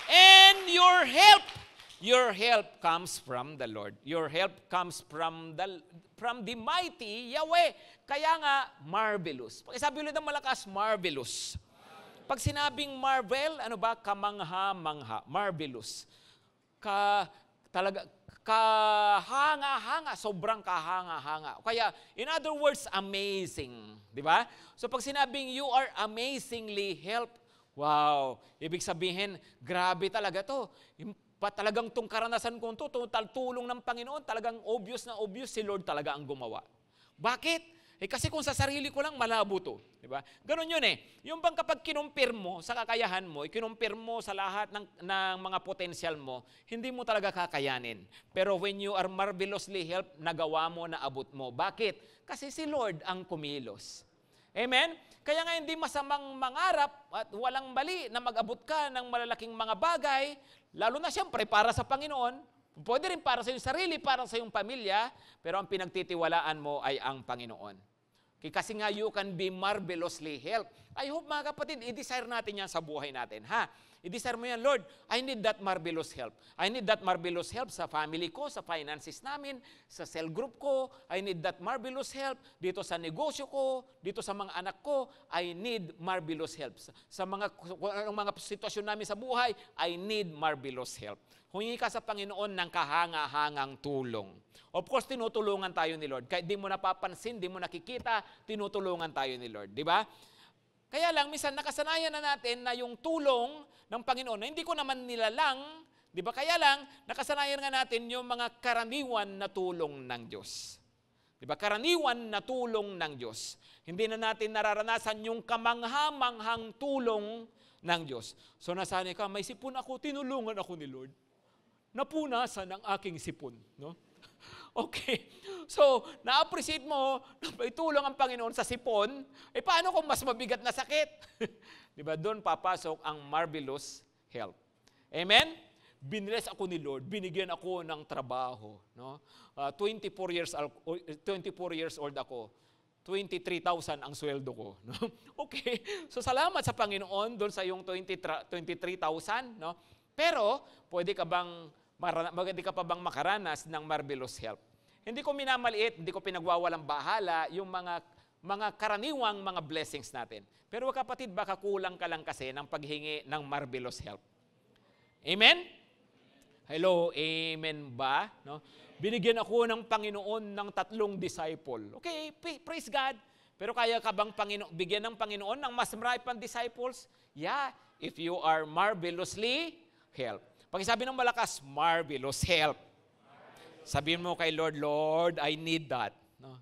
And your help comes from the Lord. Your help comes from the mighty Yahweh. Kaya nga, marvelous. Pag sabi ulit ng malakas, marvelous. Pag sinabing marvel, ano ba? Kamangha-mangha. Marvelous. Kahanga-hanga. Sobrang kahanga-hanga. Kaya, in other words, amazing. Di ba? So pag sinabing you are amazingly helped, wow. Ibig sabihin, grabe talaga to. Talagang tong karanasan ko ito, tulong ng Panginoon, talagang obvious si Lord talaga ang gumawa. Bakit? Kasi kung sa sarili ko lang, malabo to. Diba? Ganon yun eh. Yung bang kapag kinumpir mo sa kakayahan mo, kinumpir mo sa lahat ng mga potensyal mo, hindi mo talaga kakayanin. Pero when you are marvelously helped, nagawa mo, naabot mo. Bakit? Kasi si Lord ang kumilos. Amen? Kaya nga hindi masamang mangarap at walang mali na mag-abot ka ng malalaking mga bagay, lalo na siyempre para sa Panginoon, pwede rin para sa iyong sarili, para sa iyong pamilya, pero ang pinagtitiwalaan mo ay ang Panginoon. Kasi nga you can be marvelously helped. I hope mga kapatid, i-desire natin yan sa buhay natin. Ha? I-desire mo yan, Lord, I need that marvelous help. I need that marvelous help sa family ko, sa finances namin, sa cell group ko. I need that marvelous help dito sa negosyo ko, dito sa mga anak ko. I need marvelous help. Sa mga sitwasyon namin sa buhay, I need marvelous help. Humingi ka sa Panginoon ng kahanga-hangang tulong. Of course, tinutulungan tayo ni Lord. Kahit di mo napapansin, di mo nakikita, tinutulungan tayo ni Lord. Di ba? Kaya lang, minsan nakasanayan na natin na yung tulong ng Panginoon, na hindi ko naman nilalang, di ba? Kaya lang, nakasanayan nga natin yung mga karaniwan na tulong ng Diyos. Di ba? Karaniwan na tulong ng Diyos. Hindi na natin nararanasan yung kamangha-manghang tulong ng Diyos. So nasanay ka, may sipon ako, tinulungan ako ni Lord. Napunasan ang aking sipon. No? Okay. So, na-appreciate mo na may tulong ang Panginoon sa sipon, paano kung mas mabigat na sakit? Di ba? Doon papasok ang marvelous help. Amen? Binless ako ni Lord, binigyan ako ng trabaho. No? 24 years old ako. 23,000 ang sweldo ko. No? Okay. So, salamat sa Panginoon doon sa yung 23,000. No? Pero, pwede ka pa bang makaranas ng marvelous help? Hindi ko minamaliit, hindi ko pinagwawalang bahala yung mga karaniwang mga blessings natin. Pero kapatid, baka kulang ka lang kasi ng paghingi ng marvelous help. Amen? Hello, amen ba? No? Binigyan ako ng Panginoon ng 3 disciple. Okay, praise God. Pero kaya ka bang bigyan ng Panginoon ng mas marami pang disciples? Yeah, if you are marvelously helped. Pakisabi ng malakas, marvelous help. Sabihin mo kay Lord, Lord, I need that. No?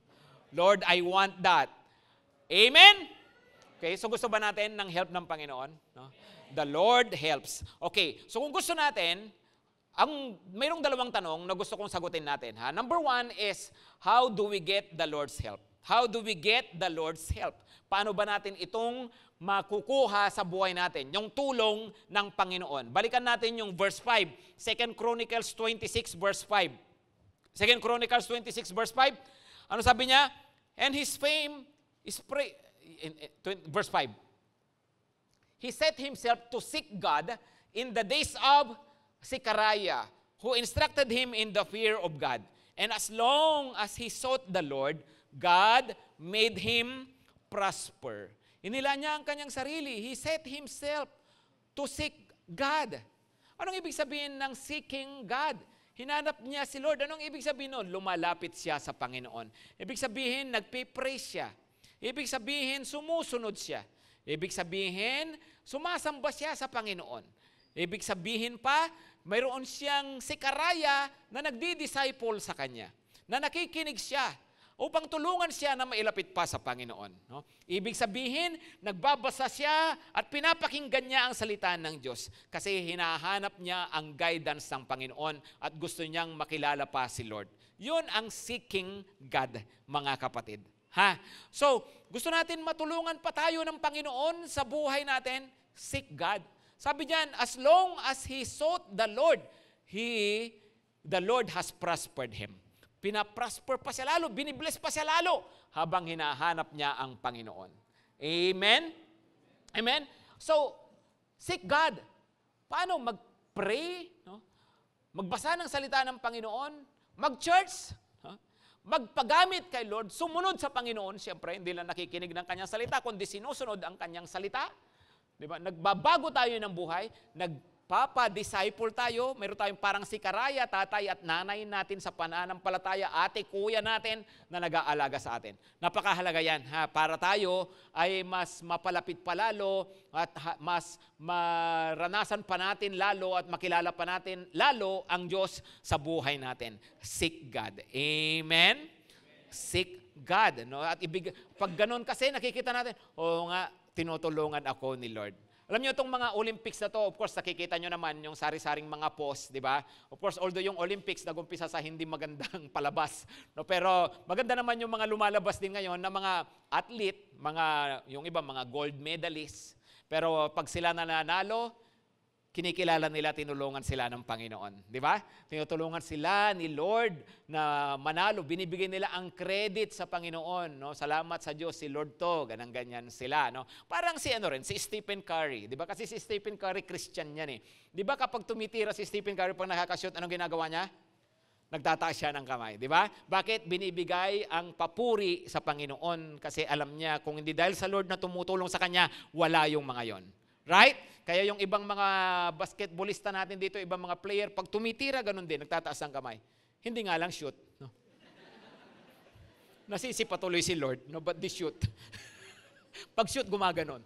Lord, I want that. Amen? Okay, so gusto ba natin ng help ng Panginoon? No? The Lord helps. Okay, so kung gusto natin, mayroong 2 tanong na gusto kong sagutin natin. Ha? Number 1 is, how do we get the Lord's help? How do we get the Lord's help? Paano ba natin itong makukuha sa buhay natin? Yung tulong ng Panginoon. Balikan natin yung verse 5. 2 Chronicles 26 verse 5. 2 Chronicles 26 verse 5. Ano sabi niya? And his fame is verse 5. He set himself to seek God in the days of Zechariah, who instructed him in the fear of God. And as long as he sought the Lord, God made him prosper. Inila niya ang kanyang sarili. He set himself to seek God. Anong ibig sabihin ng seeking God? Hinanap niya si Lord. Anong ibig sabihin nun? Lumalapit siya sa Panginoon. Ibig sabihin, nagpe-praise siya. Ibig sabihin, sumusunod siya. Ibig sabihin, sumasamba siya sa Panginoon. Ibig sabihin pa, mayroon siyang Zechariah na nagdi-disciple sa kanya. Na nakikinig siya upang tulungan siya na mailapit pa sa Panginoon. No? Ibig sabihin, nagbabasa siya at pinapakinggan niya ang salita ng Diyos kasi hinahanap niya ang guidance ng Panginoon at gusto niyang makilala pa si Lord. Yun ang seeking God, mga kapatid. Ha? So, gusto natin matulungan pa tayo ng Panginoon sa buhay natin, seek God. Sabi diyan, as long as he sought the Lord, the Lord has prospered him. Pinaprosper pa siya lalo, binibless pa siya lalo habang hinahanap niya ang Panginoon. Amen? Amen? So, seek God. Paano? Mag-pray? No? Magbasa ng salita ng Panginoon? Mag-church? No? Magpagamit kay Lord? Sumunod sa Panginoon? Siyempre, hindi lang nakikinig ng kanyang salita, kundi sinusunod ang kanyang salita. Diba? Nagbabago tayo ng buhay, nagpapa-disciple tayo, meron tayong parang si Zechariah, tatay at nanay natin sa pananampalataya, ate, kuya natin na nag-aalaga sa atin. Napakahalaga yan, ha? Para tayo ay mas mapalapit pa lalo at mas maranasan pa natin lalo at makilala pa natin lalo ang Diyos sa buhay natin. Seek God. Amen? Seek God. No? At pag ganun kasi nakikita natin, oo nga, tinutulungan ako ni Lord. Alam niyo itong mga Olympics na to, of course, nakikita nyo naman yung sari-saring mga post, di ba? Of course, although yung Olympics nagumpisa sa hindi magandang palabas. No? Pero maganda naman yung mga lumalabas din ngayon na mga athlete, yung iba mga gold medalists. Pero pag sila nananalo, kinikilala nila, tinulungan sila ng Panginoon. Di ba? Tinutulungan sila ni Lord na manalo. Binibigyan nila ang credit sa Panginoon. No? Salamat sa Diyos, si Lord to. Ganang-ganyan sila. No? Parang si si Stephen Curry. Di ba? Kasi si Stephen Curry, Christian yan eh. Di ba kapag tumitira si Stephen Curry pag nakakashoot, anong ginagawa niya? Nagtataas siya ng kamay. Di ba? Bakit? Binibigay ang papuri sa Panginoon kasi alam niya kung hindi dahil sa Lord na tumutulong sa kanya, wala yung mga yon. Right? Kaya yung ibang mga basketballista natin dito, ibang mga player, pag tumitira, ganun din, nagtataas ng kamay. Hindi nga lang shoot. No? Nasisi patuloy si Lord, no? But the shoot. Pag shoot, gumaganon.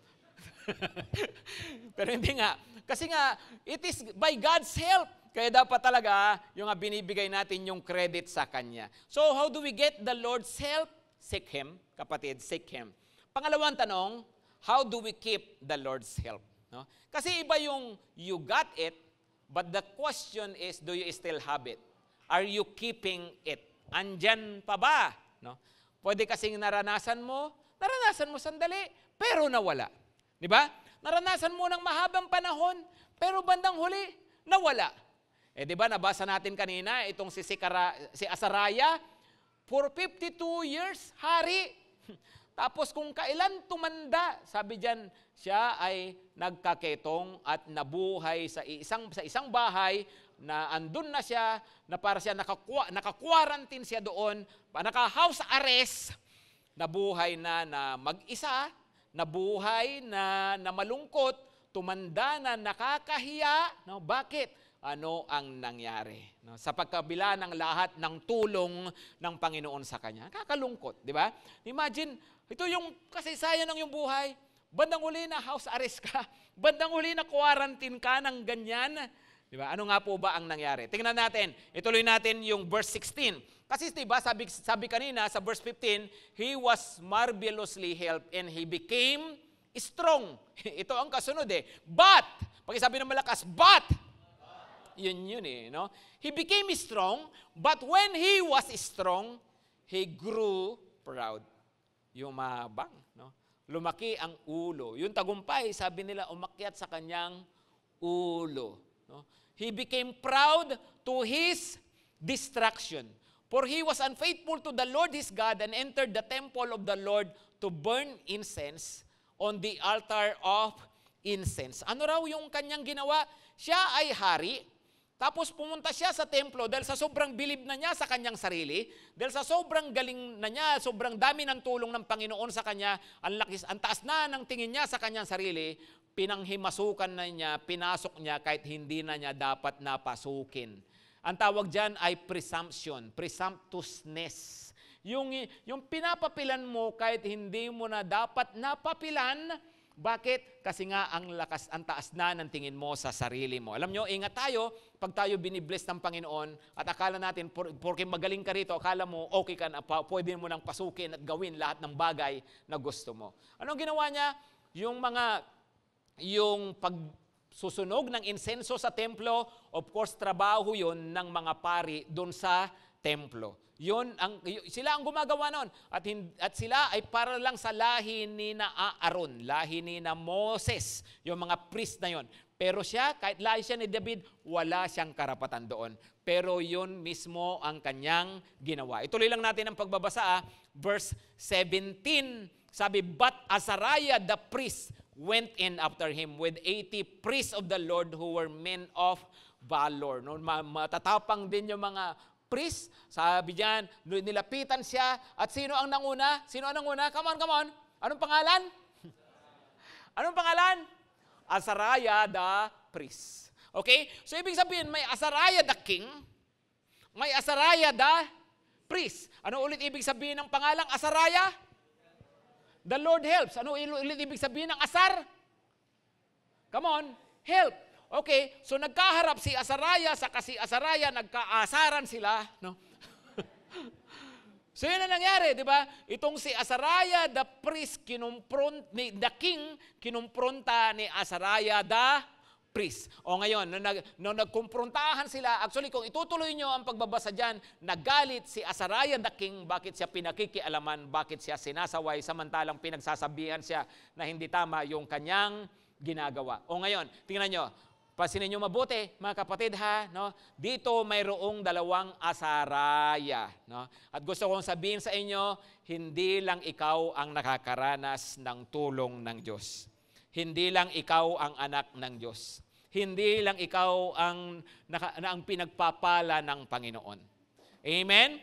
Pero hindi nga. Kasi nga, it is by God's help. Kaya dapat talaga, yung binibigay natin yung credit sa Kanya. So, how do we get the Lord's help? Seek Him, kapatid, seek Him. Pangalawang tanong, how do we keep the Lord's help? No? Kasi iba yung you got it, but the question is, do you still have it? Are you keeping it? Andyan pa ba? No? Pwede kasing naranasan mo sandali, pero nawala. Di ba? Naranasan mo ng mahabang panahon, pero bandang huli, nawala. Di ba, nabasa natin kanina, itong si Azariah, for 52 years, hari. Tapos kung kailan tumanda, sabi diyan, siya ay nagkaketong at nabuhay sa isang bahay na andun na siya, na para siya naka-quarantine siya doon, naka-house arrest, nabuhay na mag-isa, nabuhay na malungkot, tumanda na nakakahiya. No? Bakit? Ano ang nangyari? No? Sa pagkabila ng lahat ng tulong ng Panginoon sa kanya. Kakalungkot, di ba? Imagine, ito yung kasaysayan ng iyong buhay. Bandang huli na house arrest ka. Bandang huli na quarantine ka ng ganyan. Di ba? Ano nga po ba ang nangyari? Tingnan natin. Ituloy natin yung verse 16. Kasi di ba, sabi kanina sa verse 15, he was marvelously helped and he became strong. Ito ang kasunod eh. But, pakisabi ng malakas, but, yun eh, no? He became strong, but when he was strong, he grew proud. Yumabang, no? Lumaki ang ulo. Yung tagumpay, sabi nila, umakyat sa kanyang ulo. No? He became proud to his destruction. For he was unfaithful to the Lord his God and entered the temple of the Lord to burn incense on the altar of incense. Ano raw yung kanyang ginawa? Siya ay hari. Tapos pumunta siya sa templo dahil sa sobrang bilib na niya sa kanyang sarili, dahil sa sobrang galing na niya, sobrang dami ng tulong ng Panginoon sa kanya, ang taas na ng tingin niya sa kanyang sarili, pinanghimasukan na niya, pinasok niya kahit hindi na niya dapat napasukin. Ang tawag dyan ay presumption, presumptuousness. Yung pinapapilan mo kahit hindi mo na dapat napapilan. Bakit? Kasi nga ang taas na ng tingin mo sa sarili mo. Alam nyo, ingat tayo pag tayo binibless ng Panginoon at akala natin, porque magaling ka rito, akala mo okay ka na, pwede mo nang pasukin at gawin lahat ng bagay na gusto mo. Anong ginawa niya? Yung pagsusunog ng insenso sa templo, of course, trabaho yun ng mga pari doon sa templo. Sila ang gumagawa noon. At sila ay para lang sa lahi ni na Aaron, lahi ni na Moses, yung mga priest na yon. Pero siya, kahit lahi siya ni David, wala siyang karapatan doon. Pero yun mismo ang kanyang ginawa. Ituloy lang natin ang pagbabasa. Verse 17, sabi, but Azariah the priest went in after him with 80 priests of the Lord who were men of valor. No? Matatapang din yung mga priest, sabi diyan, nilapitan siya, at sino ang nanguna? Sino ang nanguna? Come on. Anong pangalan? Anong pangalan? Azariah the priest. Okay? So, ibig sabihin, may Azariah the king, may Azariah the priest. Ano ulit ibig sabihin ng pangalang Azariah? The Lord helps. Ano ulit ibig sabihin ng Azar? Come on, help. Okay, so nagkaharap si Azariah sa kasi Azariah, nagkaasaran sila, no? So yun ang nangyari, di ba? Itong si Azariah the priest, the king, kinumpronta ni Azariah the priest. O ngayon, nung nagkumprontahan sila, actually kung itutuloy nyo ang pagbabasa dyan, nagalit si Azariah the king, bakit siya pinakikialaman, bakit siya sinasaway, samantalang pinagsasabihan siya na hindi tama yung kanyang ginagawa. O ngayon, tingnan nyo, Pansinin niyo mabuti, mga kapatid ha, no? Dito mayroong dalawang asaraya, no? At gusto kong sabihin sa inyo, hindi lang ikaw ang nakakaranas ng tulong ng Diyos. Hindi lang ikaw ang anak ng Diyos. Hindi lang ikaw ang pinagpapala ng Panginoon. Amen?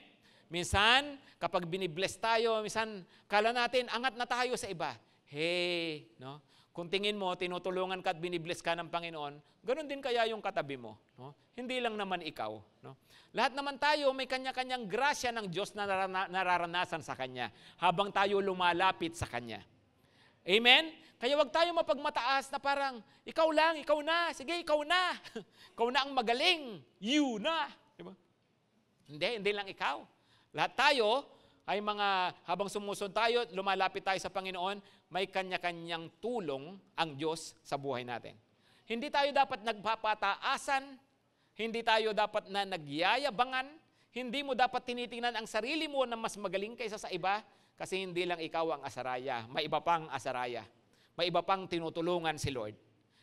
Minsan, kapag binibless tayo, minsan kala natin angat na tayo sa iba. Hey, no? Kung tingin mo, tinutulungan ka at binibless ka ng Panginoon, ganun din kaya yung katabi mo. No? Hindi lang naman ikaw. No? Lahat naman tayo may kanya-kanyang grasya ng Diyos na nararanasan sa Kanya habang tayo lumalapit sa Kanya. Amen? Kaya wag tayo mapagmataas na parang, ikaw lang, ikaw na, sige, ikaw na. Ikaw na ang magaling. You na. Diba? Hindi lang ikaw. Lahat tayo ay habang sumusunod tayo, lumalapit tayo sa Panginoon, may kanya-kanyang tulong ang Diyos sa buhay natin. Hindi tayo dapat nagpapataasan, hindi tayo dapat na nagyayabangan, hindi mo dapat tinitingnan ang sarili mo na mas magaling kaysa sa iba, kasi hindi lang ikaw ang asaraya, may iba pang asaraya, may iba pang tinutulungan si Lord.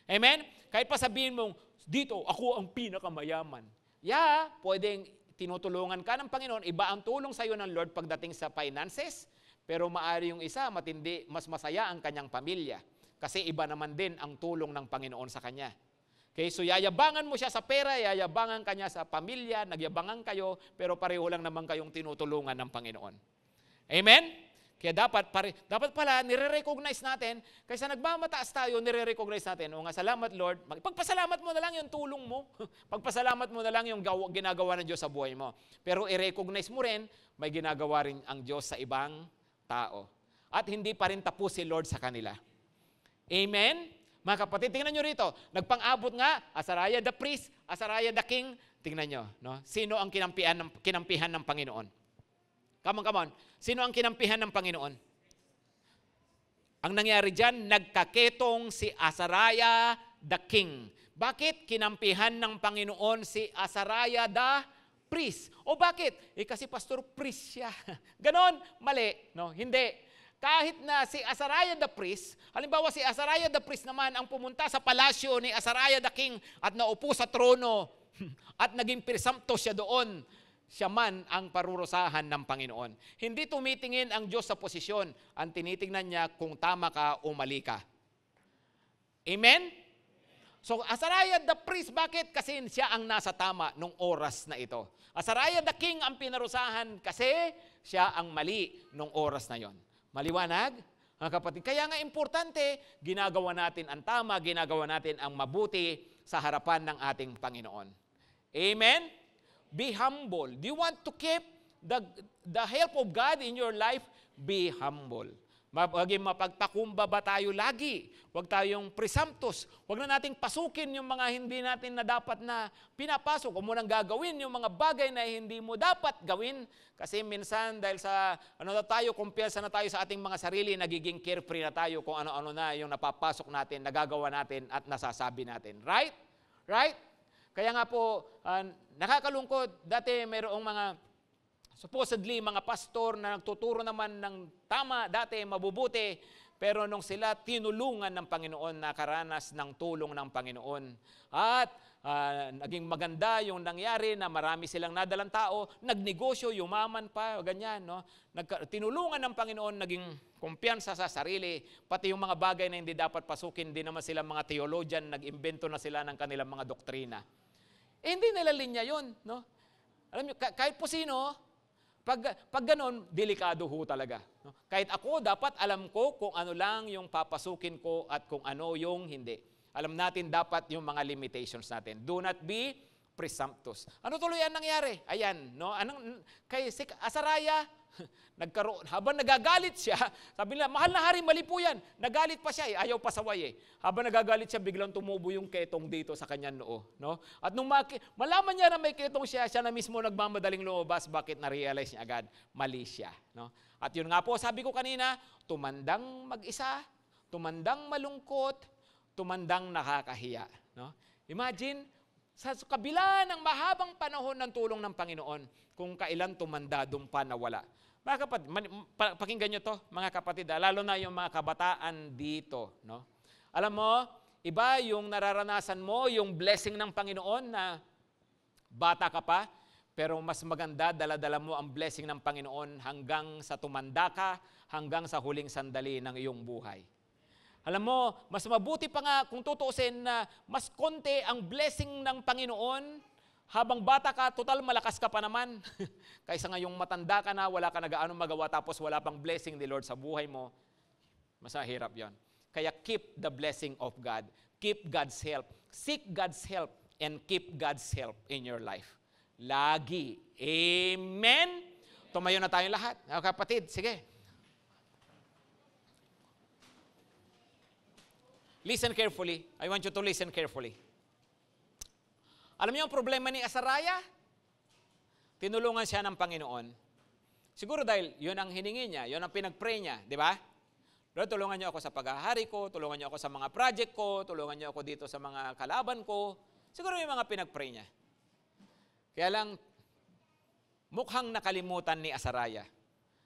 Amen? Kahit pa sabihin mong, dito, ako ang pinakamayaman. Pwedeng tinutulungan ka ng Panginoon, iba ang tulong sa iyo ng Lord pagdating sa finances, pero maari yung isa, matindi, mas masaya ang kanyang pamilya. Kasi iba naman din ang tulong ng Panginoon sa kanya. Okay, so yayabangan mo siya sa pera, yayabangan kanya sa pamilya, nagyabangan kayo, pero pareho lang naman kayong tinutulungan ng Panginoon. Amen? Kaya dapat pala, nire-recognize natin, kaysa nagmamataas tayo, nire-recognize natin, o nga, salamat Lord, pagpasalamat mo na lang yung tulong mo, pagpasalamat mo na lang yung ginagawa ng Diyos sa buhay mo. Pero i-recognize mo rin, may ginagawa rin ang Diyos sa ibang tao. At hindi pa rin tapos si Lord sa kanila. Amen? Mga kapatid, tingnan nyo rito. Nagpang-abot nga, Azariah the priest, Azariah the king. Tingnan nyo, no? Sino ang kinampihan ng Panginoon? Come on. Sino ang kinampihan ng Panginoon? Ang nangyari dyan, nagkaketong si Azariah the king. Bakit kinampihan ng Panginoon si Azariah the priest? O bakit? Kasi pastor, priest siya. Ganon? Mali. No? Hindi. Kahit na si Azariah the priest, halimbawa si Azariah the priest naman ang pumunta sa palasyo ni Azariah the king at naupo sa trono at naging presumpto siya doon, siya man ang parurusahan ng Panginoon. Hindi tumitingin ang Diyos sa posisyon, ang tinitingnan niya kung tama ka o mali ka. Amen? So, Azariah the priest, bakit? Kasi siya ang nasa tama nung oras na ito. Azariah the king ang pinarusahan kasi siya ang mali nung oras na yon. Maliwanag? Mga kapatid, kaya nga importante, ginagawa natin ang tama, ginagawa natin ang mabuti sa harapan ng ating Panginoon. Amen? Be humble. Do you want to keep the help of God in your life? Be humble. Maging mapagpakumbaba tayo lagi. Huwag tayong presumptuous. Huwag na nating pasukin yung mga hindi natin na dapat na pinapasok. Huwag mo nang gagawin yung mga bagay na hindi mo dapat gawin. Kasi minsan dahil sa kumpiyansa na tayo sa ating mga sarili, nagiging carefree na tayo kung ano-ano na yung napapasok natin, nagagawa natin at nasasabi natin. Right? Right? Kaya nga po, nakakalungkot. Dati mayroong mga supposedly, mga pastor na nagtuturo naman ng tama, dati mabubuti, pero nung sila tinulungan ng Panginoon, nakaranas ng tulong ng Panginoon. At naging maganda yung nangyari na marami silang nadalang tao, nagnegosyo, yumaman pa, ganyan. No? Tinulungan ng Panginoon, naging kumpiyansa sa sarili, pati yung mga bagay na hindi dapat pasukin, hindi naman sila mga theologian, nag-imbento na sila ng kanilang mga doktrina. Hindi nila linya yun. No? Alam niyo, kahit po sino, pag ganun, delikado ho talaga. No? Kahit ako, dapat alam ko kung ano lang yung papasukin ko at kung ano yung hindi. Alam natin dapat yung mga limitations natin. Do not be presumptuous. Ano tuloy ang nangyari? Ayan, no? Kay Azariah, habang nagagalit siya, sabi nila, mahal na hari, mali po yan. Nagalit pa siya, ayaw pasaway eh. Habang nagagalit siya, biglang tumubo yung ketong dito sa kanyang noo. No? At nung malaman niya na may ketong siya na mismo nagmamadaling lumabas, bakit na-realize niya agad? Mali siya. No? At yun nga po, sabi ko kanina, tumandang mag-isa, tumandang malungkot, tumandang nakakahiya. No? Imagine, sa kabila ng mahabang panahon ng tulong ng Panginoon, kung kailan tumanda, doon pa nawala. Mga kapatid, pakinggan nyo to, mga kapatid, lalo na yung mga kabataan dito. No? Alam mo, Iba yung nararanasan mo, yung blessing ng Panginoon na bata ka pa, pero mas maganda, dala-dala mo ang blessing ng Panginoon hanggang sa tumanda ka, hanggang sa huling sandali ng iyong buhay. Alam mo, mas mabuti pa nga kung tutuusin na mas konti ang blessing ng Panginoon habang bata ka, total malakas ka pa naman. Kaysa ngayong matanda ka na, wala ka na gaano magawa, tapos wala pang blessing ni Lord sa buhay mo, mas mahirap yon. Kaya keep the blessing of God. Keep God's help. Seek God's help and keep God's help in your life. Lagi. Amen? Tumayo na tayong lahat. Kapatid, sige. Listen carefully. I want you to listen carefully. Alam niyo ang problema ni Azariah? Tinulungan siya ng Panginoon. Siguro dahil yun ang hiningi niya, yun ang pinag-pray niya, di ba? Lord, tulungan niyo ako sa paghahari ko, tulungan niyo ako sa mga project ko, tulungan niyo ako dito sa mga kalaban ko. Siguro yung mga pinag-pray niya. Kaya lang, mukhang nakalimutan ni Azariah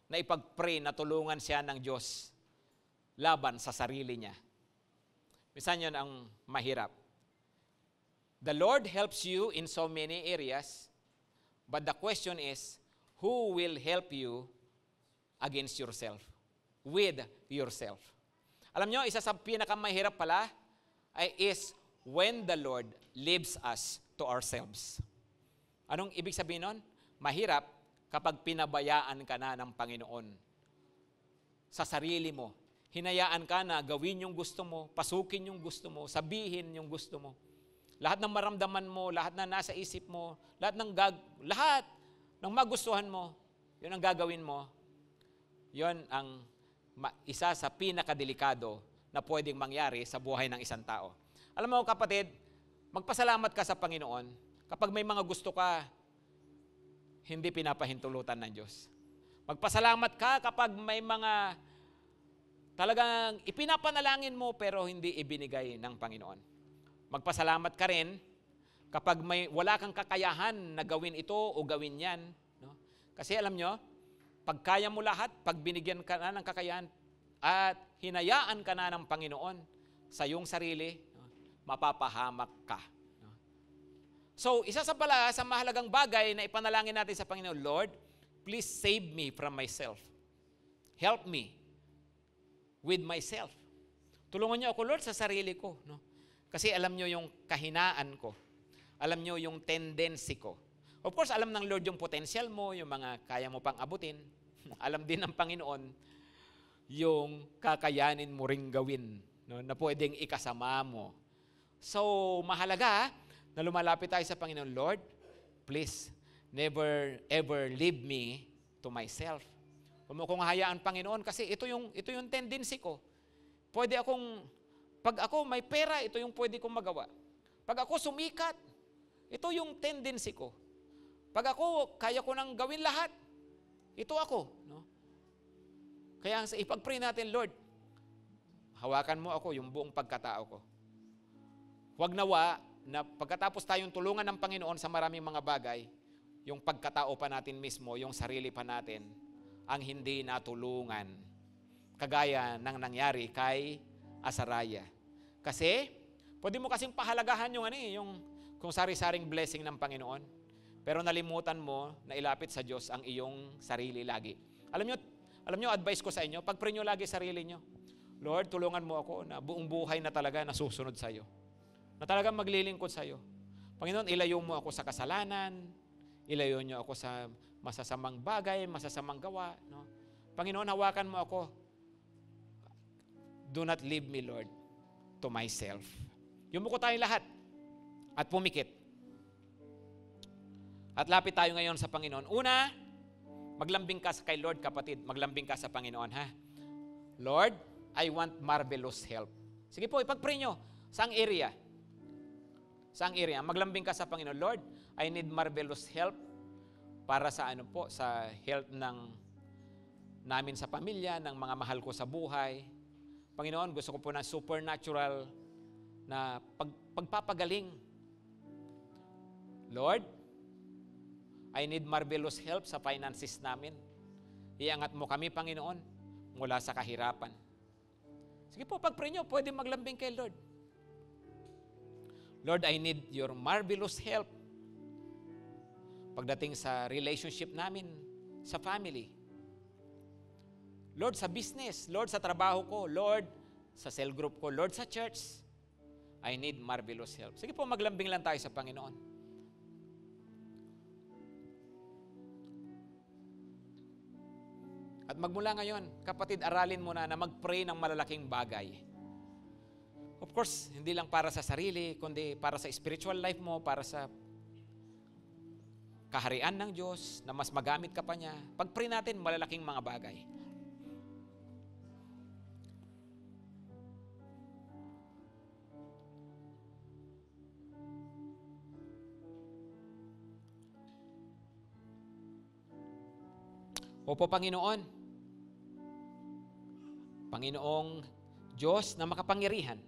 na ipag-pray na tulungan siya ng Diyos laban sa sarili niya. Minsan yun ang mahirap. The Lord helps you in so many areas, but the question is, who will help you against yourself? With yourself. Alam nyo, isa sa pinakamahirap pala is when the Lord leaves us to ourselves. Anong ibig sabihin nun? Mahirap kapag pinabayaan ka na ng Panginoon sa sarili mo. Hinayaan ka na gawin yung gusto mo, pasukin yung gusto mo, sabihin yung gusto mo. Lahat ng maramdaman mo, lahat na nasa isip mo, lahat ng magustuhan mo, yun ang gagawin mo. Yun ang isa sa pinakadelikado na pwedeng mangyari sa buhay ng isang tao. Alam mo kapatid, magpasalamat ka sa Panginoon kapag may mga gusto ka, hindi pinapahintulutan ng Diyos. Magpasalamat ka kapag may mga talagang ipinapanalangin mo pero hindi ibinigay ng Panginoon. Magpasalamat ka rin kapag wala kang kakayahan na gawin ito o gawin yan. No? Kasi alam nyo, pag kaya mo lahat, pag binigyan ka na ng kakayahan at hinayaan ka na ng Panginoon sa iyong sarili, no, mapapahamak ka. No? So, isa sa mahalagang bagay na ipanalangin natin sa Panginoon, Lord, please save me from myself. Help me with myself. Tulungan niyo ako, Lord, sa sarili ko. No? Kasi alam niyo yung kahinaan ko. Alam niyo yung tendency ko. Of course, alam ng Lord yung potential mo, yung mga kaya mo pang abutin. Alam din ng Panginoon yung kakayanin mo ring gawin, no, na pwedeng ikasama mo. So, mahalaga na lumalapit tayo sa Panginoon, Lord, please, never ever leave me to myself. Huwag mo kong hayaan, Panginoon, kasi ito yung tendency ko. Pag ako may pera, ito yung pwede kong magawa. Pag ako sumikat, ito yung tendency ko. Pag ako, kaya ko nang gawin lahat, ito ako. No? Kaya ipag-pray natin, Lord, hawakan mo ako yung buong pagkatao ko. Huwag nawa na pagkatapos tayong tulungan ng Panginoon sa maraming mga bagay, yung pagkatao pa natin mismo, yung sarili pa natin, ang hindi natulungan. Kagaya ng nangyari kay Azariah. Kasi, pwede mo kasing pahalagahan yung kung sari-saring blessing ng Panginoon. Pero nalimutan mo na ilapit sa Diyos ang iyong sarili lagi. Alam nyo, advice ko sa inyo, pag-pray nyo lagi sarili nyo. Lord, tulungan mo ako na buong buhay na talaga nasusunod sa iyo. Na talagang maglilingkod sa iyo. Panginoon, ilayo mo ako sa kasalanan, ilayo nyo ako sa masasamang bagay, masasamang gawa. No? Panginoon, hawakan mo ako. Do not leave me, Lord, to myself. Yumuko tayong lahat at pumikit. At lapit tayo ngayon sa Panginoon. Una, maglambing ka kay Lord, kapatid. Maglambing ka sa Panginoon, ha? Lord, I want marvelous help. Sige po, ipag-pray nyo. Saang area? Saang area? Maglambing ka sa Panginoon. Lord, I need marvelous help para sa sa health namin sa pamilya, ng mga mahal ko sa buhay. Panginoon, gusto ko po na supernatural na pagpapagaling. Lord, I need marvelous help sa finances namin. Iangat mo kami, Panginoon, mula sa kahirapan. Sige po, pag-pray nyo, pwede maglambing kay Lord. Lord, I need your marvelous help pagdating sa relationship namin, sa family. Lord, sa business. Lord, sa trabaho ko. Lord, sa cell group ko. Lord, sa church. I need marvelous help. Sige po, maglambing lang tayo sa Panginoon. At magmula ngayon, kapatid, aralin mo na mag-pray ng malalaking bagay. Of course, hindi lang para sa sarili, kundi para sa spiritual life mo, para sa kaharian ng Diyos, na mas magamit ka pa niya. Pag-pray natin, malalaking mga bagay. Opo, Panginoon. Panginoong Diyos na makapangyarihan.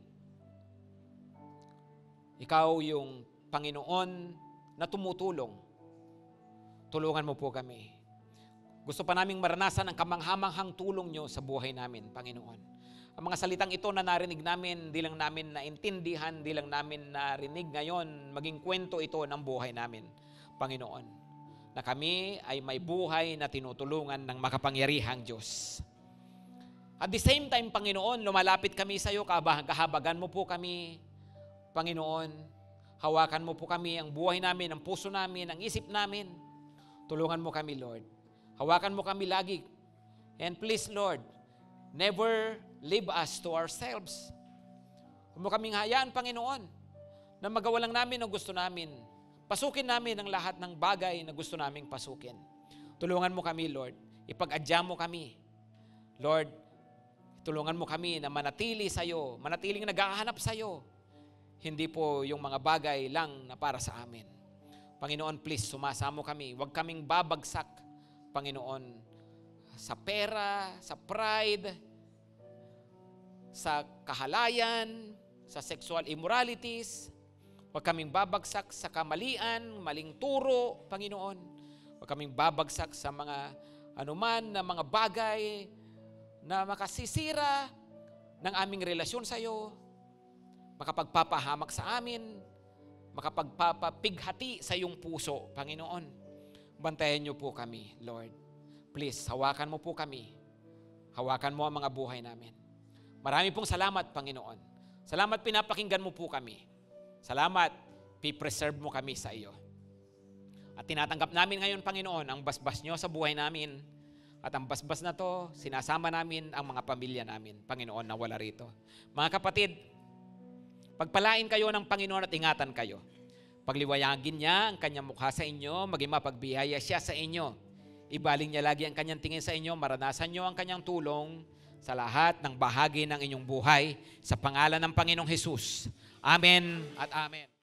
Ikaw yung Panginoon na tumutulong. Tulungan mo po kami. Gusto pa naming maranasan ang kamanghamanghang tulong nyo sa buhay namin, Panginoon. Ang mga salitang ito na narinig namin, di lang namin naintindihan, di lang namin narinig ngayon, maging kwento ito ng buhay namin, Panginoon. Na kami ay may buhay na tinutulungan ng makapangyarihang Diyos. At the same time, Panginoon, lumalapit kami sa iyo, kahabagan mo po kami, Panginoon. Hawakan mo po kami, ang buhay namin, ang puso namin, ang isip namin. Tulungan mo kami, Lord. Hawakan mo kami lagi. And please, Lord, never leave us to ourselves. Huwag mo kaming hayaan, Panginoon, na magawa lang namin ang gusto namin. Pasukin namin ang lahat ng bagay na gusto naming pasukin. Tulungan mo kami, Lord. Ipag-adya mo kami. Lord, tulungan mo kami na manatili sa iyo, manatiling naghahanap sa iyo. Hindi po yung mga bagay lang na para sa amin. Panginoon, please, sumasamo kami. Huwag kaming babagsak, Panginoon, sa pera, sa pride, sa kahalayan, sa sexual immoralities. Huwag kaming babagsak sa kamalian, maling turo, Panginoon. Huwag kaming babagsak sa mga anuman na mga bagay na makasisira ng aming relasyon sa iyo, makapagpapahamak sa amin, makapagpapapighati sa iyong puso, Panginoon. Bantayan niyo po kami, Lord. Please, hawakan mo po kami. Hawakan mo ang mga buhay namin. Marami pong salamat, Panginoon. Salamat pinapakinggan mo po kami. Salamat, pipreserve mo kami sa iyo. At tinatanggap namin ngayon, Panginoon, ang basbas niyo sa buhay namin. At ang basbas na to, sinasama namin ang mga pamilya namin, Panginoon, na wala rito. Mga kapatid, pagpalain kayo ng Panginoon at ingatan kayo. Pagliwayagin niya ang kanyang mukha sa inyo, maging mapagbiyaya siya sa inyo. Ibaling niya lagi ang kanyang tingin sa inyo, maranasan niyo ang kanyang tulong sa lahat ng bahagi ng inyong buhay sa pangalan ng Panginoong Hesus. Amen at amen.